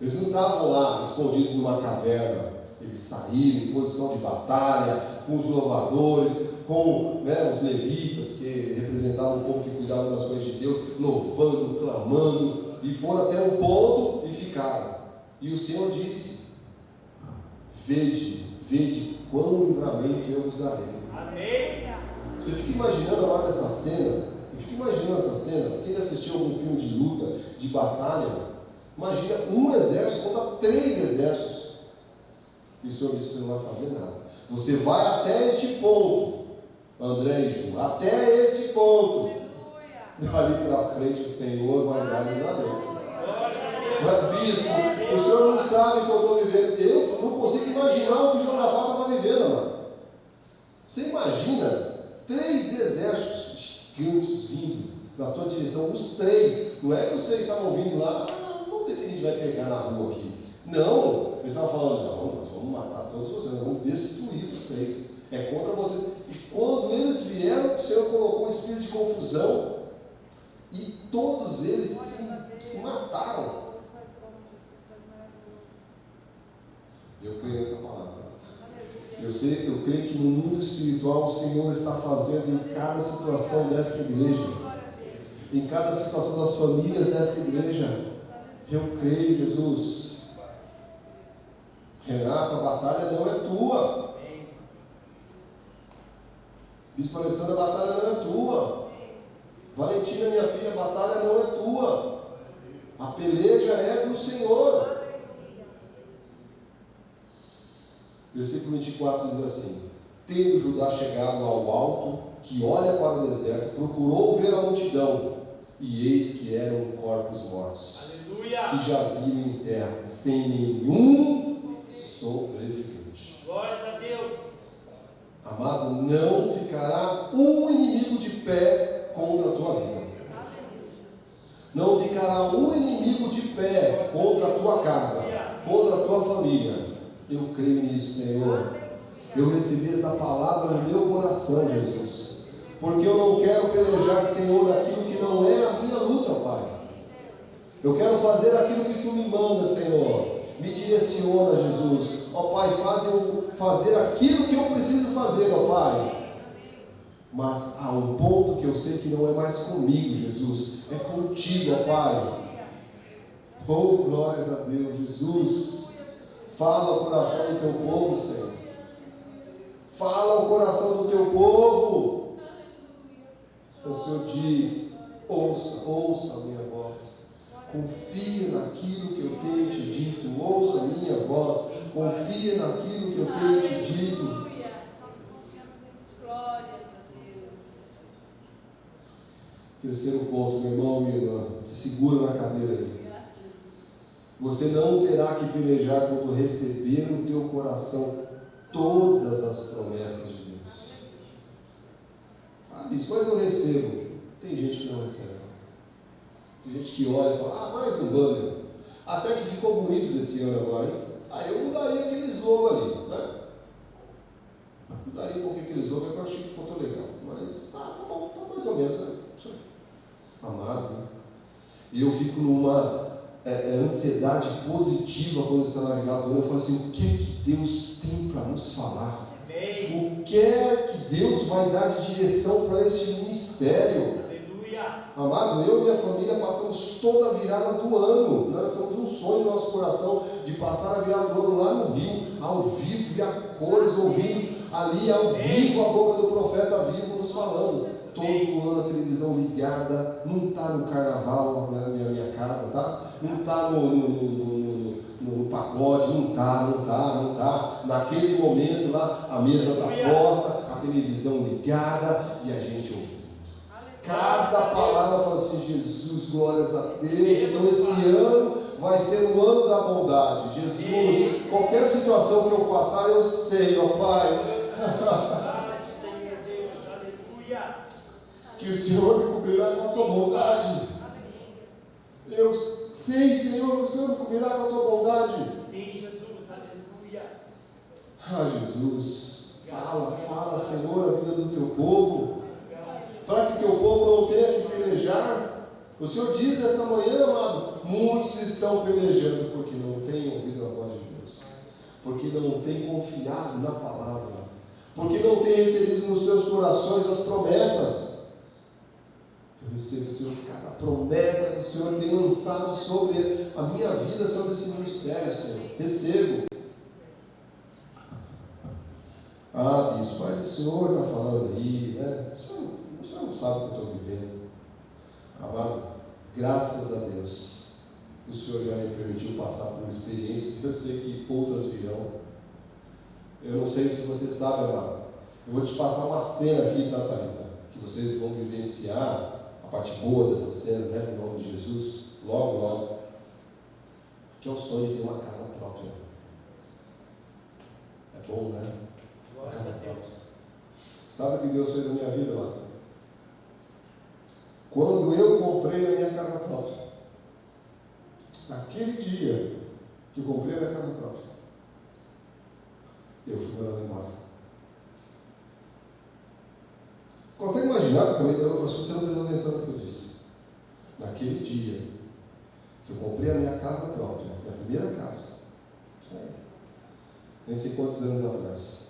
Eles não estavam lá escondidos numa caverna. Eles saíram em posição de batalha, com os louvadores, com os levitas, que representavam o povo que cuidava das coisas de Deus, louvando, clamando, e foram até um ponto e ficaram. E o Senhor disse: vede quão livramento eu vos darei. Amém. Você fica imaginando lá essa cena? Quem assistiu algum filme de luta, de batalha, imagina um exército contra 3 exércitos. E o Senhor disse: você não vai fazer nada. Você vai até este ponto, André e Ju, até este ponto. Dali para frente o Senhor vai dar livramento. Mas bispo, o senhor não sabe o que eu estou vivendo. Eu não consigo imaginar o que Josafá estava vivendo, mano. Você imagina 3 exércitos gigantes vindo na tua direção, os 3. Não é que os 3 estavam vindo lá: vamos ver o que a gente vai pegar na rua aqui. Não, eles estavam falando: não, nós vamos matar todos vocês, nós vamos destruir vocês. É contra vocês. E quando eles vieram, o Senhor colocou um espírito de confusão e todos eles se mataram. Eu creio nessa palavra. Eu creio que no mundo espiritual o Senhor está fazendo em cada situação dessa igreja, em cada situação das famílias dessa igreja. Eu creio, Jesus. Renato, a batalha não é tua. Bispo Alessandro, a batalha não é tua. Valentina, minha filha, a batalha não é tua. A peleja é do Senhor. Versículo 24 diz assim: tendo Judá chegado ao alto, que olha para o deserto, procurou ver a multidão, e eis que eram corpos mortos, aleluia, que jaziam em terra, sem nenhum sobrevivente. Glória a Deus. Amado, não ficará um inimigo de pé contra a tua vida. Não ficará um inimigo de pé contra a tua casa, contra a tua família. Eu creio nisso, Senhor. Eu recebi essa palavra no meu coração, Jesus. Porque eu não quero pelejar, Senhor, daquilo que não é a minha luta, Pai. Eu quero fazer aquilo que Tu me manda, Senhor. Me direciona, Jesus. Ó Pai, fazer aquilo que eu preciso fazer, ó Pai. Mas há um ponto que eu sei que não é mais comigo, Jesus. É contigo, ó Pai. Oh, glórias a Deus, Jesus. Fala ao coração do Teu povo, Senhor. Fala ao coração do Teu povo. naquilo que eu tenho te dito. Aleluia. Glória a Deus. Terceiro ponto, meu irmão, minha irmã, te segura na cadeira aí. Você não terá que pelejar quando receber no teu coração todas as promessas de Deus. Ah, isso, mas eu recebo. Tem gente que não recebe. Tem gente que olha e fala, mais um banner. Até que ficou bonito desse ano agora, hein? Aí eu mudaria aquele slogan ali, né? Mudaria um pouquinho aquele slogan que eu achei que ficou tão legal. Mas, tá bom, tá mais ou menos, né? Amado, né? E eu fico numa ansiedade positiva quando está navegado. Eu falo assim, o que é que Deus tem para nos falar? O que é que Deus vai dar de direção para esse ministério? Aleluia. Amado, eu e minha família passamos toda a virada do ano. Nós temos um sonho no nosso coração de passar a virada do ano lá no Rio, ao vivo e a cores, ouvindo ali ao vivo a boca do profeta vivo nos falando. Todo ano a televisão ligada, não está no carnaval na minha casa, tá? Não está no pagode, não está. Naquele momento lá, a mesa está posta, a televisão ligada e a gente ouvindo. Cada palavra fala assim, Jesus, glórias a Deus. Então esse ano vai ser o ano da bondade. Jesus, qualquer situação que eu passar, eu sei, ó Pai. Que o Senhor me cobrirá com a tua bondade. Eu sei, Senhor, que o Senhor me cobrirá com a tua bondade. Sim, Jesus, aleluia. Jesus, fala, Senhor, a vida do teu povo, para que teu povo não tenha que pelejar. O Senhor diz nesta manhã, amado, muitos estão pelejando porque não têm ouvido a voz de Deus, porque não têm confiado na palavra, porque não têm recebido nos seus corações as promessas. Eu recebo, Senhor, cada promessa que o Senhor tem lançado sobre a minha vida, sobre esse ministério, Senhor. Recebo. Bispo, mas o Senhor está falando aí, né? O Senhor não sabe o que eu estou vivendo. Amado, graças a Deus, o Senhor já me permitiu passar por experiências que eu sei que outras virão. Eu não sei se você sabe, amado. Eu vou te passar uma cena aqui, tá, Thalita? Que vocês vão vivenciar a parte boa dessa cena, né? Em nome de Jesus, logo. Que é o sonho de ter uma casa própria. É bom, né? Uma casa própria. Sabe o que Deus fez na minha vida, amado? Quando eu comprei a minha casa própria, naquele dia que eu comprei a minha casa própria, eu fui mandado embora. Você consegue imaginar? Eu acho que você não prestou atenção no que eu disse. Naquele dia que eu comprei a minha casa própria, minha primeira casa, nem sei quantos anos atrás,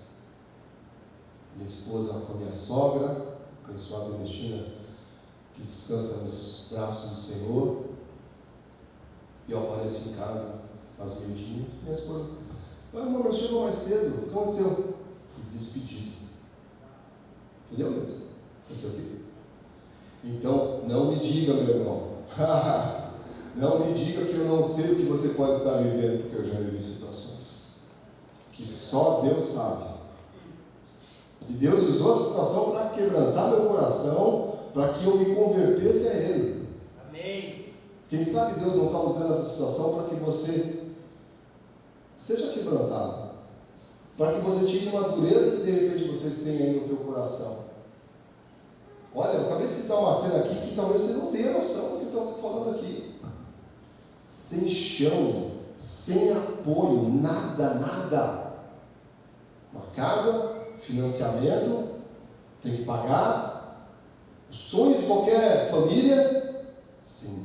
minha esposa com a minha sogra, abençoada Ernestina, que descansa nos braços do Senhor, e eu apareço em casa, às meio-dia, minha esposa, amor, mas chegou mais cedo, o que aconteceu? Fui despedido. Entendeu, Deus? Aconteceu o quê? Então, não me diga, meu irmão, não me diga que eu não sei o que você pode estar vivendo, porque eu já vivi situações que só Deus sabe. E Deus usou a situação para quebrantar meu coração, para que eu me convertesse a Ele. Amém. Quem sabe Deus não está usando essa situação para que você seja quebrantado, para que você tire uma dureza que de repente você tem aí no teu coração. Olha, eu acabei de citar uma cena aqui que talvez você não tenha noção do que eu estou falando aqui. Sem chão, sem apoio, nada. Uma casa, financiamento, tem que pagar. O sonho de qualquer família, sem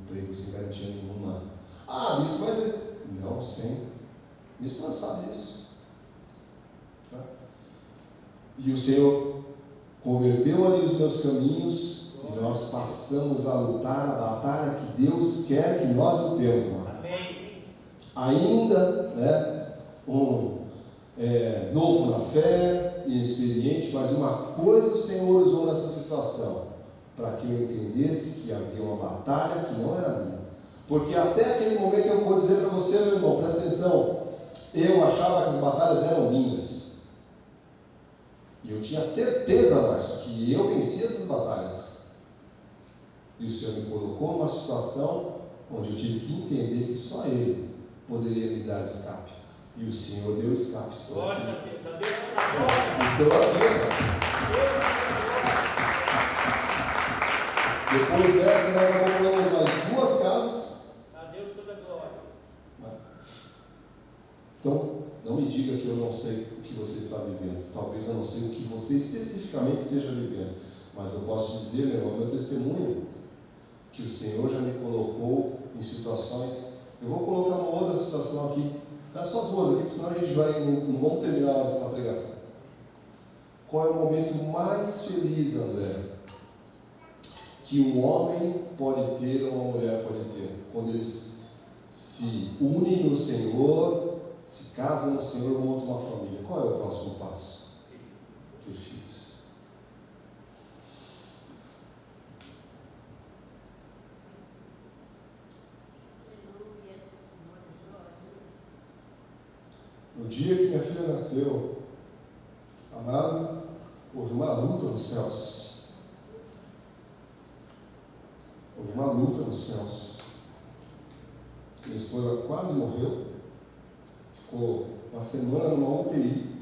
emprego, sem garantia nenhuma. Isso vai ser. Não, sem. Minha esposa sabe isso. Tá? E o Senhor converteu ali os meus caminhos e nós passamos a lutar a batalha que Deus quer que nós lutemos, irmão. Amém. Ainda, novo na fé, inexperiente, mas uma coisa o Senhor usou nessa situação, para que eu entendesse que havia uma batalha que não era minha. Porque até aquele momento eu vou dizer para você, meu irmão, presta atenção, Eu achava que as batalhas eram minhas. E eu tinha certeza, Márcio, que eu vencia essas batalhas. E o Senhor me colocou numa situação onde eu tive que entender que só Ele poderia me dar escape. E o Senhor deu escape. Estou aqui. Glória a Deus. A Deus Estou aqui. Depois dessa, nós compramos mais 2 casas. a Deus toda a glória. Então, não me diga que eu não sei o que você está vivendo. Talvez eu não sei o que você especificamente esteja vivendo. Mas eu posso te dizer, meu irmão, meu testemunho, que o Senhor já me colocou em situações. Eu vou colocar uma outra situação aqui. Não é só 2 aqui, porque senão a gente não vamos terminar essa pregação. Qual é o momento mais feliz, André, que um homem pode ter ou uma mulher pode ter? Quando eles se unem no Senhor, se casam no Senhor, montam uma família. Qual é o próximo passo? Ter filhos. No dia que minha filha nasceu, amado, houve uma luta nos céus. Houve uma luta nos céus. Minha esposa quase morreu. Ficou uma semana numa UTI.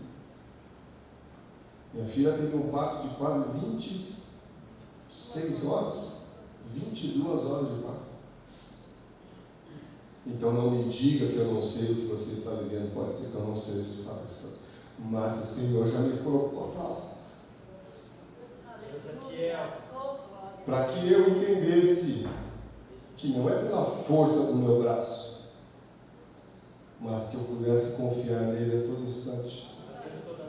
Minha filha teve um parto de quase 26 horas. 22 horas de parto. Então não me diga que eu não sei o que você está vivendo. Pode ser que eu não seja, sabe? Mas o Senhor já me colocou a palavra. Deus é fiel. Para que eu entendesse que não é pela força do meu braço, mas que eu pudesse confiar nele a todo instante.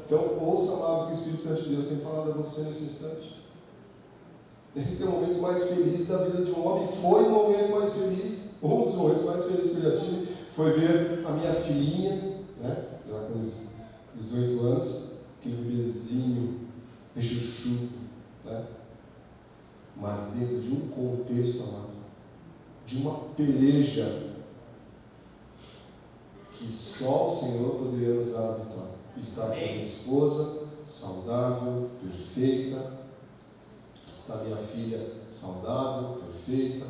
Então, ouça, amado, que o Espírito Santo de Deus tem falado a você nesse instante. Esse é o momento mais feliz da vida de um homem. Foi o momento mais feliz, um dos momentos mais felizes que eu já tive, foi ver a minha filhinha, né, já com 18 anos, aquele bebezinho, rechuchudo, né, mas dentro de um contexto, amado, de uma peleja que só o Senhor poderia nos dar a vitória. Está aqui a minha esposa, saudável, perfeita. Está minha filha, saudável, perfeita.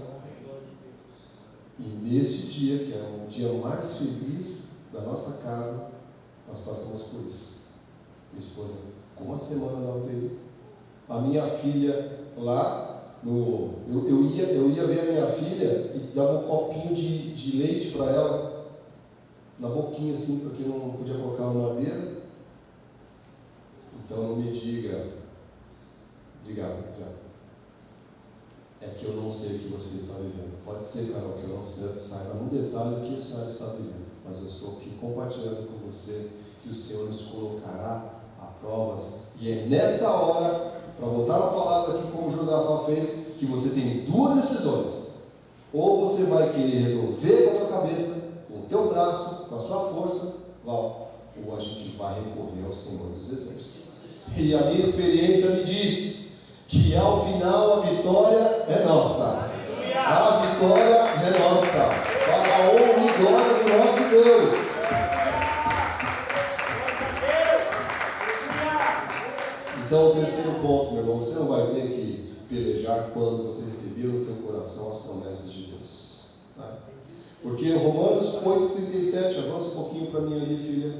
E nesse dia, que é o dia mais feliz da nossa casa, nós passamos por isso. Minha esposa com uma semana na UTI. A minha filha lá, eu ia ver a minha filha e dava um copinho de leite para ela, na boquinha assim, porque não podia colocar uma madeira. Então não me diga, obrigado. É que eu não sei o que você está vivendo. Pode ser, Carol, que eu não saiba no detalhe o que a senhora está vivendo, mas eu estou aqui compartilhando com você que o Senhor nos colocará a provas, e é nessa hora, para voltar a palavra aqui como Josafá fez, que você tem 2 decisões. Ou você vai querer resolver com a tua cabeça, com o teu braço, com a sua força, ou a gente vai recorrer ao Senhor dos Exércitos. E a minha experiência me diz que ao final a vitória é nossa. A vitória é nossa. Para a honra e glória do nosso Deus. Então, o terceiro ponto, meu irmão, você não vai ter que pelejar quando você receber no teu coração as promessas de Deus. Tá? Porque Romanos 8,37, avança um pouquinho para mim ali, filha.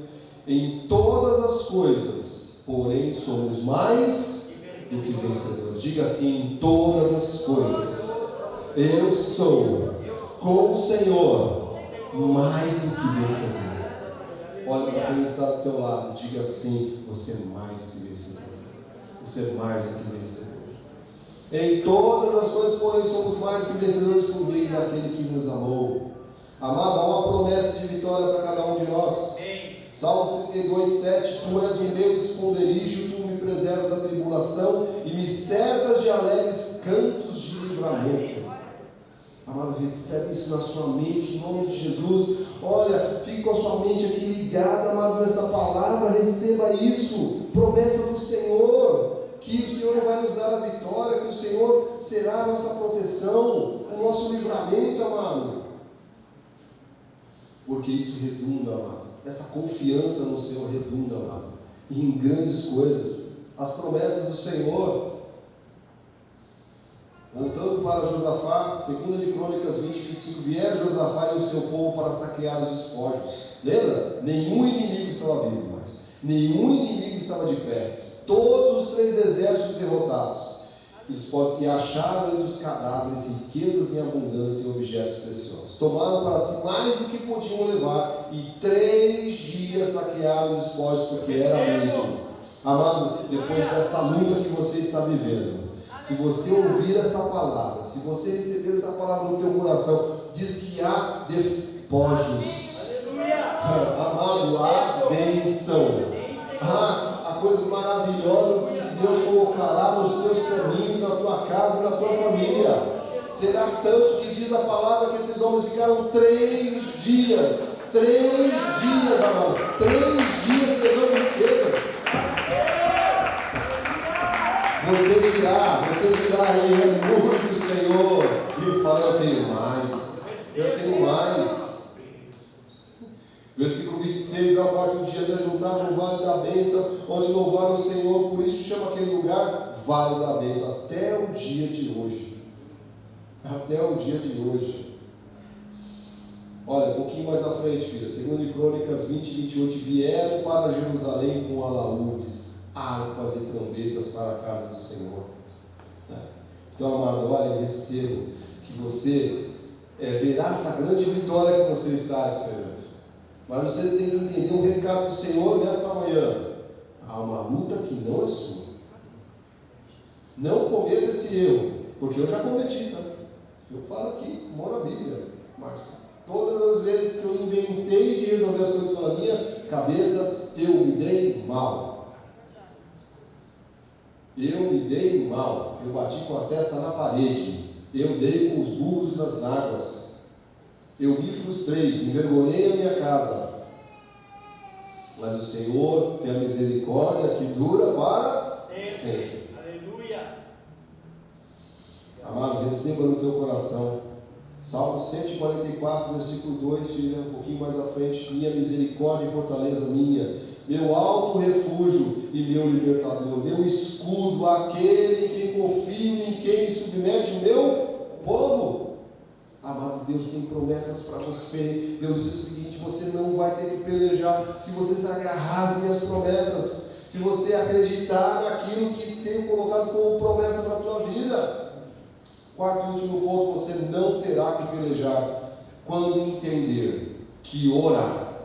Em todas as coisas, porém, somos mais do que vencedores. Diga assim: em todas as coisas, eu sou, com o Senhor, mais do que vencedor. Olha para quem está do teu lado, diga assim: você é mais do que vencedor. Você é mais do que vencedor. Em todas as coisas, porém, somos mais do que vencedores por meio daquele que nos amou. Amado, há uma promessa de vitória para cada um de nós. Salmos 32:7, tu és o meu esconderijo, tu me preservas da tribulação e me cercas de alegres cantos de livramento. Amado, recebe isso na sua mente, em nome de Jesus. Olha, fique com a sua mente aqui ligada, amado, nessa palavra, receba isso, promessa do Senhor, que o Senhor vai nos dar a vitória, que o Senhor será a nossa proteção, o nosso livramento, amado. Porque isso redunda, amado, essa confiança no Senhor redunda, amado, em grandes coisas. As promessas do Senhor. Voltando para Josafá, 2 de Crônicas 20, 25, vier Josafá e o seu povo para saquear os despojos. Lembra? Nenhum inimigo estava vivo mais. Nenhum inimigo estava de pé. Todos os 3 exércitos derrotados. Despojos que acharam entre os cadáveres riquezas em abundância e objetos preciosos. Tomaram para si mais do que podiam levar e 3 dias saquearam os despojos, porque era muito. Amado, depois desta luta que você está vivendo, se você ouvir essa palavra, se você receber essa palavra no teu coração, diz que há despojos. Amado, há bênção. Há coisas maravilhosas que Deus colocará nos teus caminhos, na tua casa e na tua família. Será tanto que diz a palavra que esses homens ficaram 3 dias. 3 dias, amado. 3 dias pegando riquezas. Você dirá, ele é muito, Senhor. E ele fala, eu tenho mais. Versículo 26, ao 4º dia se ajuntaram no vale da bênção, onde louvaram o Senhor, por isso chama aquele lugar vale da bênção, até o dia de hoje. Até o dia de hoje. Olha, um pouquinho mais à frente, filha, 2 Crônicas 20, 28, vieram para Jerusalém com alaúdes, harpas e trombetas para a casa do Senhor. Então, amado, olha, eu recebo que você verá essa grande vitória que você está esperando. Mas você tem que entender um recado do Senhor nesta manhã. Há uma luta que não é sua. Não cometa esse erro, porque eu já cometi, tá? Eu falo aqui, moro na Bíblia, Márcia. Todas as vezes que eu inventei de resolver as coisas pela minha cabeça, eu me dei mal. Eu bati com a testa na parede. Eu dei com os burros nas águas. Eu me frustrei, envergonhei a minha casa. Mas o Senhor tem a misericórdia que dura para sempre. Aleluia. Amado, receba no teu coração. Salmo 144, versículo 2, filha, um pouquinho mais à frente. Minha misericórdia e fortaleza minha, meu alto refúgio e meu libertador, meu escudo, aquele em quem confio e em quem me submete o meu povo. Amado, Deus tem promessas para você. Deus diz o seguinte: você não vai ter que pelejar se você se agarrar às minhas promessas, se você acreditar naquilo que tenho colocado como promessa para a tua vida. Quarto e último ponto: você não terá que pelejar quando entender que orar,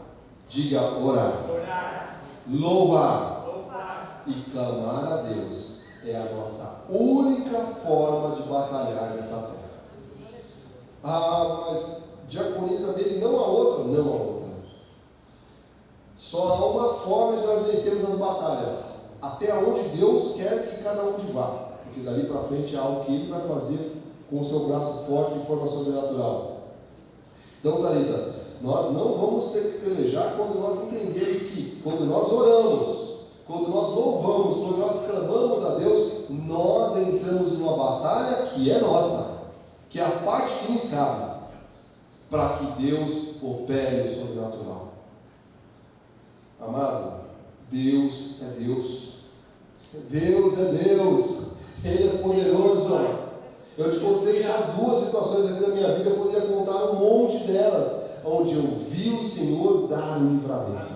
diga orar, louvar e clamar a Deus é a nossa única forma de batalhar nessa terra. Mas diaconisa dele, não há outra. Não há outra. Só há uma forma de nós vencermos as batalhas, até onde Deus quer que cada um vá, porque dali para frente é algo que Ele vai fazer com o seu braço forte de forma sobrenatural. Então, Thalita, nós não vamos ter que pelejar quando nós entendermos que, quando nós oramos, quando nós louvamos, quando nós clamamos a Deus, nós entramos numa batalha que é nossa, que é a parte que nos cabe, para que Deus opere o sobrenatural. Amado, Deus é Deus. Deus é Deus. Ele é poderoso. Eu te contei só 2 situações aqui na minha vida, eu poderia contar um monte delas, onde eu vi o Senhor dar um livramento,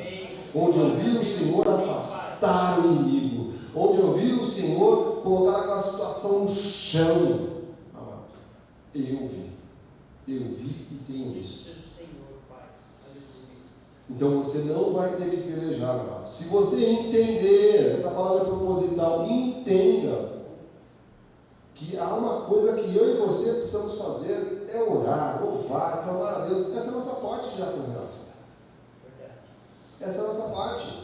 onde eu vi o Senhor afastar o inimigo, onde eu vi o Senhor colocar aquela situação no chão. Amado, eu vi e tenho isso. Então você não vai ter que pelejar, amado. Se você entender, essa palavra é proposital, entenda que há uma coisa que eu e você precisamos fazer, é orar, louvar, clamar a Deus. Essa é a nossa parte, Diácono Renato. Essa é a nossa parte.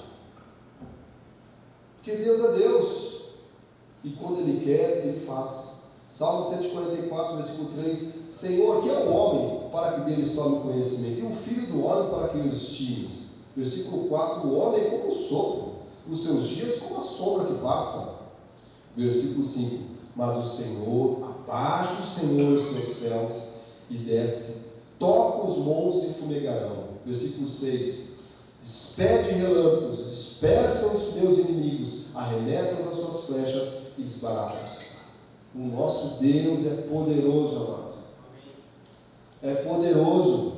Porque Deus é Deus. E quando Ele quer, Ele faz. Salmo 144, versículo 3. Senhor, que é o homem para que deles tome conhecimento? E o filho do homem para que os estimes? Versículo 4. O homem é como o sopro, os seus dias como a sombra que passa. Versículo 5. Mas o Senhor, abaixa o Senhor os seus céus e desce, toca os montes e fumegarão. Versículo 6. despede relâmpagos, dispersam os meus inimigos, arremessam as suas flechas e desbaratam-os. O nosso Deus é poderoso, amado. É poderoso.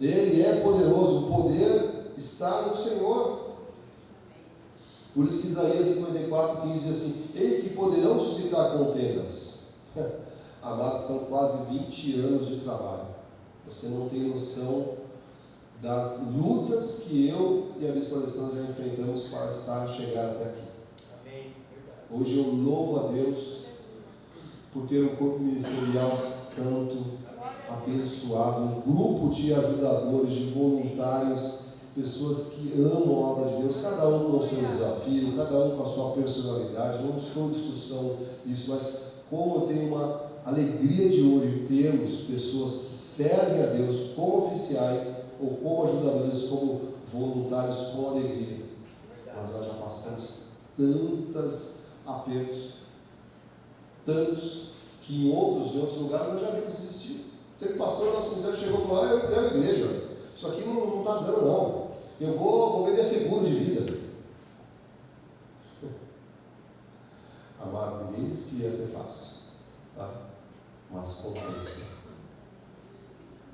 Ele é poderoso. O poder está no Senhor. Por isso que Isaías 54:15 diz assim: eis que poderão suscitar contendas. Amados, são quase 20 anos de trabalho. Você não tem noção das lutas que eu e a Bispa Alessandra já enfrentamos para chegar até aqui. Amém. Hoje eu louvo a Deus por ter um corpo ministerial santo, abençoado, um grupo de ajudadores, de voluntários, pessoas que amam a obra de Deus, cada um com o seu desafio, cada um com a sua personalidade. Não estou em discussão disso, mas como eu tenho uma alegria de hoje termos pessoas que servem a Deus como oficiais ou como ajudadores, como voluntários, com alegria. Mas nós já passamos tantos apertos, tantos, que em outros lugares nós já vimos desistir. Teve pastor, nosso ministério chegou e falou: eu entrei na igreja, isso aqui não está dando não, eu vou vender seguro de vida. Amado, ninguém disse que ia ser fácil, tá? Mas compensa.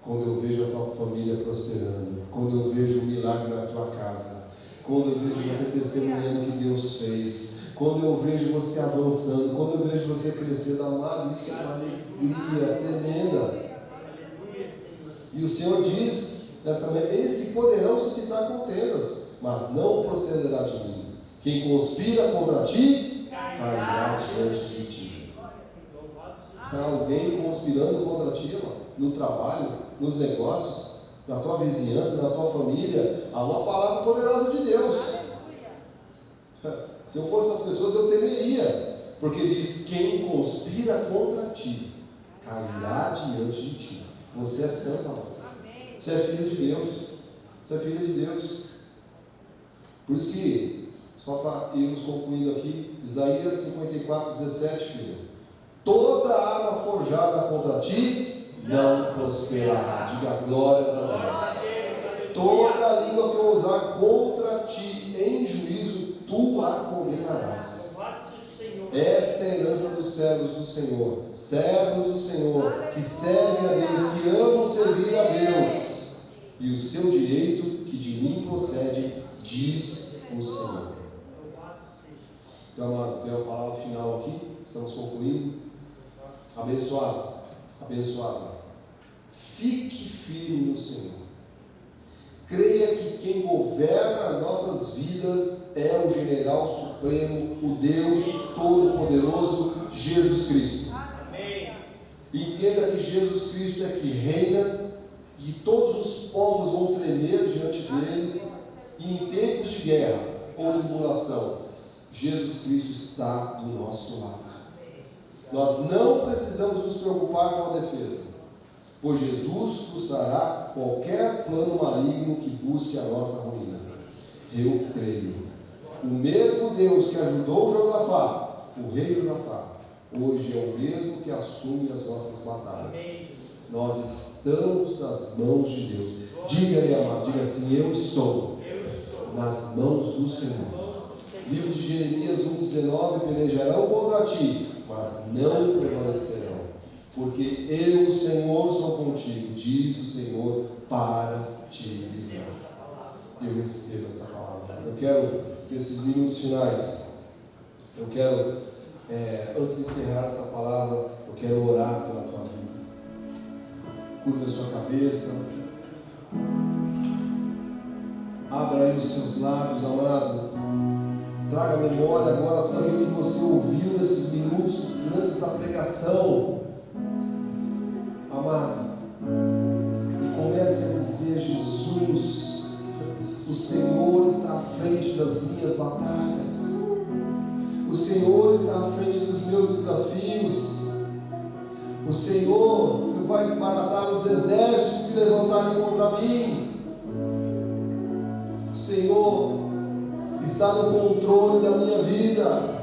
Quando eu vejo a tua família prosperando, quando eu vejo o milagre na tua casa, quando eu vejo você testemunhando o que Deus fez, quando eu vejo você avançando, quando eu vejo você crescendo, amado, isso é uma alegria tremenda. E o Senhor diz nessa manhã: eis que poderão suscitar contendas, mas não procederá de mim. Quem conspira contra ti, cairá diante de ti. Está alguém conspirando contra ti, mano, no trabalho, nos negócios, na tua vizinhança, na tua família? Há uma palavra poderosa de Deus. Se eu fosse essas pessoas, eu temeria, porque diz: quem conspira contra ti, cairá diante de ti. Você é santo, amado. Você é filho de Deus. Você é filho de Deus. Por isso que, só para irmos concluindo aqui, Isaías 54:17, filho: toda arma forjada contra ti não prosperará. Diga glórias a Deus. Toda língua que ousar contra ti em juízo, tu a condenarás. Esta é a herança dos servos do Senhor, servos do Senhor, que servem a Deus, que amam servir a Deus, e o seu direito que de mim procede, diz o Senhor. Então, amado, tem uma palavra final aqui, estamos concluindo. Abençoado, abençoado. Fique firme no Senhor. Creia que quem governa as nossas vidas é o general supremo, o Deus Todo-Poderoso, Jesus Cristo. Amém. Entenda que Jesus Cristo é que reina, e todos os povos vão tremer diante dele, e em tempos de guerra ou tribulação, Jesus Cristo está do nosso lado. Nós não precisamos nos preocupar com a defesa, pois Jesus frustrará qualquer plano maligno que busque a nossa ruína. Eu creio. O mesmo Deus que ajudou Josafá, o rei Josafá, hoje é o mesmo que assume as nossas batalhas. Nós estamos nas mãos de Deus. Diga aí, amado, diga assim: eu estou nas mãos do Senhor. Livro de Jeremias 1:19: pelejarão contra ti, mas não prevalecerão, porque eu, Senhor, sou contigo, diz o Senhor, para te livrar. Eu recebo essa palavra. Eu quero, nesses minutos finais, eu quero, antes de encerrar essa palavra, eu quero orar pela tua vida. Curva a sua cabeça, abra aí os seus lábios, amado. Traga à memória agora tudo aquilo que você ouviu nesses minutos, durante esta pregação, amado, e comece a dizer: Jesus, o Senhor está à frente das minhas batalhas, o Senhor está à frente dos meus desafios, o Senhor vai desbaratar os exércitos que se levantarem contra mim. O Senhor está no controle da minha vida.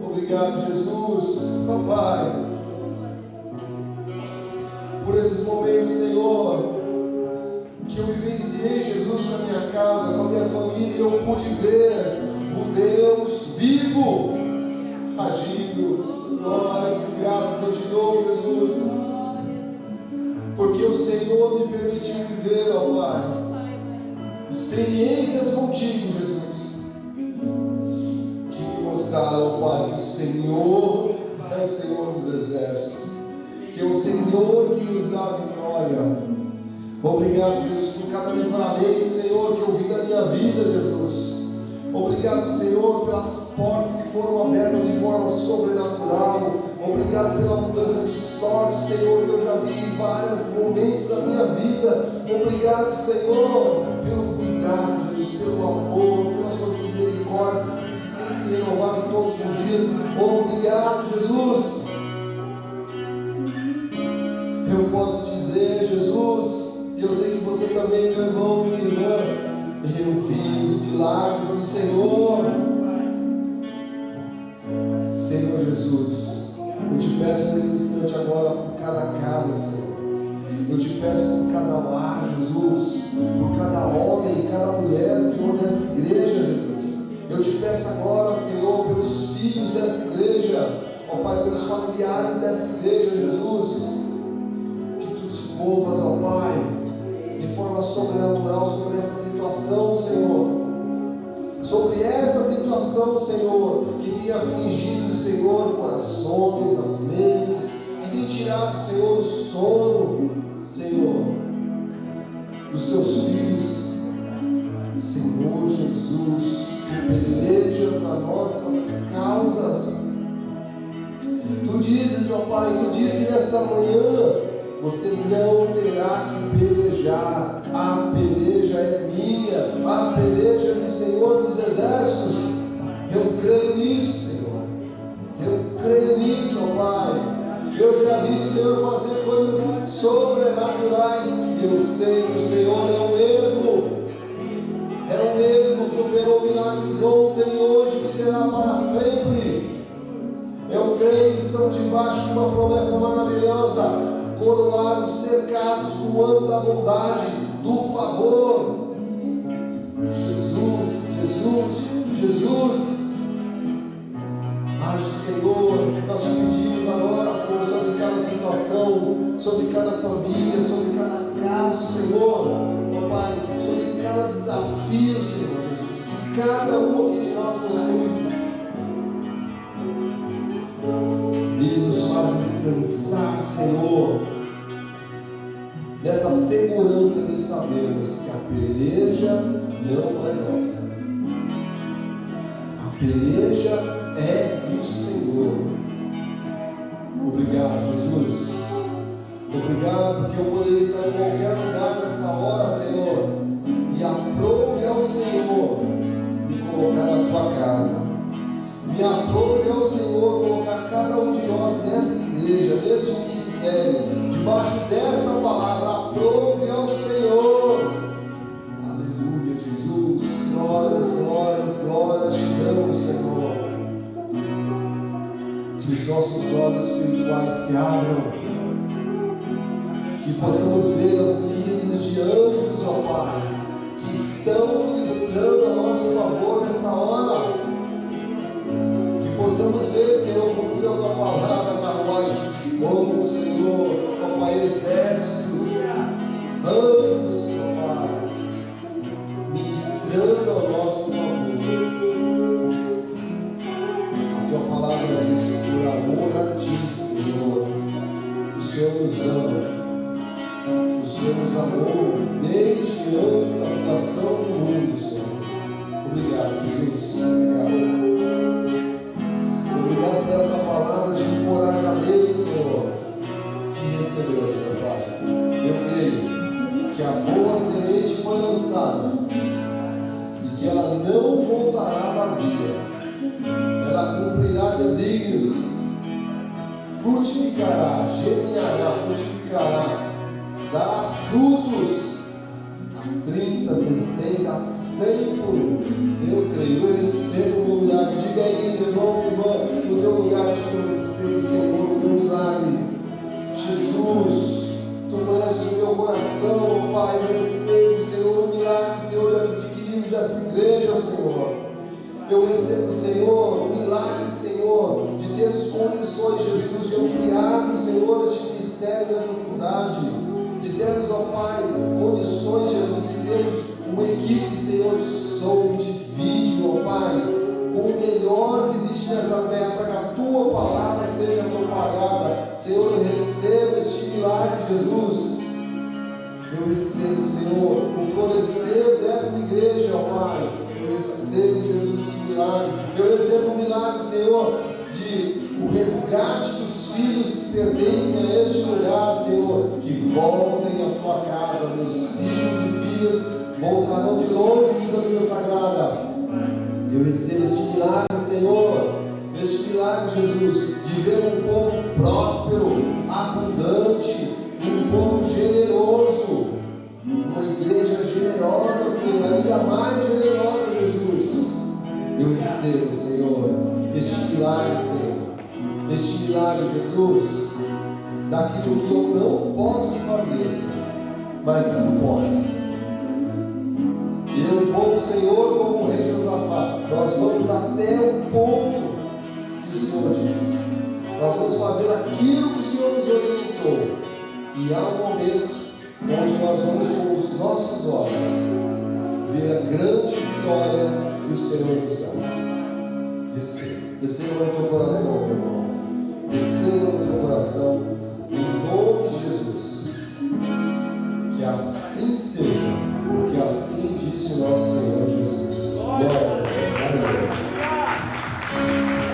Obrigado, Jesus, Papai, por esses momentos, Senhor, que eu vivenciei, eu pude ver o Deus vivo agindo. Glórias e graças eu te dou, Jesus, porque o Senhor me permitiu viver, ó Pai, experiências contigo, Jesus, que me mostraram, ó Pai, que o Senhor é o Senhor dos exércitos, que é o Senhor que nos dá a vitória. Obrigado, Jesus, por cada livramento, Senhor, que eu vi na minha vida, Jesus. Obrigado, Senhor, pelas portas que foram abertas de forma sobrenatural. Obrigado pela mudança de sorte, Senhor, que eu já vi em vários momentos da minha vida. Obrigado, Senhor, pelo cuidado, Jesus, pelo amor, pelas suas misericórdias que têm se renovado todos os dias. Obrigado, Jesus. Eu posso dizer, Jesus, e eu sei que você também, meu irmão e minha irmã, eu vi os milagres do Senhor. Senhor Jesus, eu te peço nesse instante agora por cada casa, Senhor. Eu te peço por cada lar, Jesus, por cada homem, cada mulher, Senhor, desta igreja, Jesus. Eu te peço agora, Senhor, pelos filhos desta igreja, ó Pai, pelos familiares desta igreja, Jesus, que tu te movas, ó Pai, de forma sobrenatural sobre essa situação, Senhor. Sobre essa situação, Senhor, que tem afligido, Senhor, corações, as mentes, que tem tirado, Senhor, o sono, Senhor, dos teus filhos. Senhor Jesus, tu pelejas as nossas causas. Tu dizes, ó Pai, tu disse nesta manhã, você não terá que pelejar, a peleja é minha, a peleja é do Senhor dos exércitos. Eu creio nisso, Senhor, eu creio nisso, ó Pai. Eu já vi o Senhor fazer coisas sobrenaturais, e eu sei que o Senhor é o mesmo que operou milagres ontem e hoje, que será para sempre. Eu creio que estamos debaixo de uma promessa maravilhosa, coroados, cercados com o ano da bondade, do favor. Jesus, Jesus, Jesus, age, Senhor. Nós te pedimos agora, Senhor, sobre cada situação, sobre cada família, sobre cada caso, Senhor, ó Pai, sobre cada desafio, Senhor Jesus, que cada um aqui de nós possui. Ele nos faz descansar, Senhor, dessa segurança de sabermos que a peleja não é nossa. A peleja é do Senhor. Obrigado, Jesus. Obrigado porque eu poderia estar em qualquer lugar nesta hora, Senhor, e aprove ao Senhor me colocar na tua casa. Me aprove ao Senhor colocar cada um de nós nesta igreja, neste ministério, debaixo desta palavra. Aprove ao Senhor. Aleluia, Jesus. Glórias, glórias, glórias te damos, Senhor. Que os nossos olhos espirituais se abram, que possamos ver as milhares de anjos, ó Pai, que estão ministrando a nosso favor nesta hora. Possamos ver, Senhor, como diz a tua palavra, carruagem de fogo, Senhor, ó Pai, exércitos, anjos, ó Pai, ministrando ao nosso favor. A tua palavra diz, por amor a ti, Senhor, o Senhor nos ama, o Senhor nos amou desde antes da fundação do mundo, Senhor. Obrigado, Jesus, obrigado. Obrigado por essa palavra de encorajamento, Senhor, que recebemos, meu Pai. Eu creio que a boa semente foi lançada e que ela não voltará vazia. Ela cumprirá desígnios, frutificará, germinará, frutificará, dará frutos a 30, 60, 100 por um. Eu creio, eu recebo o meu milagre. Diga aí, meu irmão, minha irmã, no teu lugar, eu recebo, Senhor, o meu milagre. Jesus, tu conheces o meu coração, Pai, eu recebo, Senhor, o milagre, Senhor, de adquirir filhos desta igreja, Senhor. Eu recebo, Senhor, o milagre, Senhor, de termos condições, Jesus, de ampliarmos, Senhor, este ministério nessa cidade, de termos, ó Pai, condições, Jesus, de termos uma equipe, Senhor, de som, de vídeo, ó Pai, o melhor que existe nessa terra, para que a Tua palavra seja propagada. Senhor, eu recebo este milagre, Jesus. Eu recebo, Senhor, o florescer desta igreja, ó Pai. Eu recebo, Jesus, este milagre. Eu recebo o milagre, Senhor, de o resgate dos filhos que pertencem a este lugar, Senhor, que voltem à Tua casa. Meus filhos e filhas voltarão de longe, diz a Bíblia Sagrada. Eu recebo este milagre, Senhor, este milagre, Jesus, de ver um povo próspero, abundante, um povo generoso, uma igreja generosa, Senhor, ainda mais generosa, Jesus. Eu recebo, Senhor, este milagre, Senhor, este milagre, Jesus, daquilo que eu não posso fazer, Senhor, mas que Tu podes. E eu vou, Senhor, como o rei Josafá. Nós vamos até o ponto que o Senhor disse. Nós vamos fazer aquilo que o Senhor nos orientou. E há um momento onde nós vamos, com os nossos olhos, ver a grande vitória que o Senhor nos dá. Receba no teu coração, meu irmão. Receba no teu coração.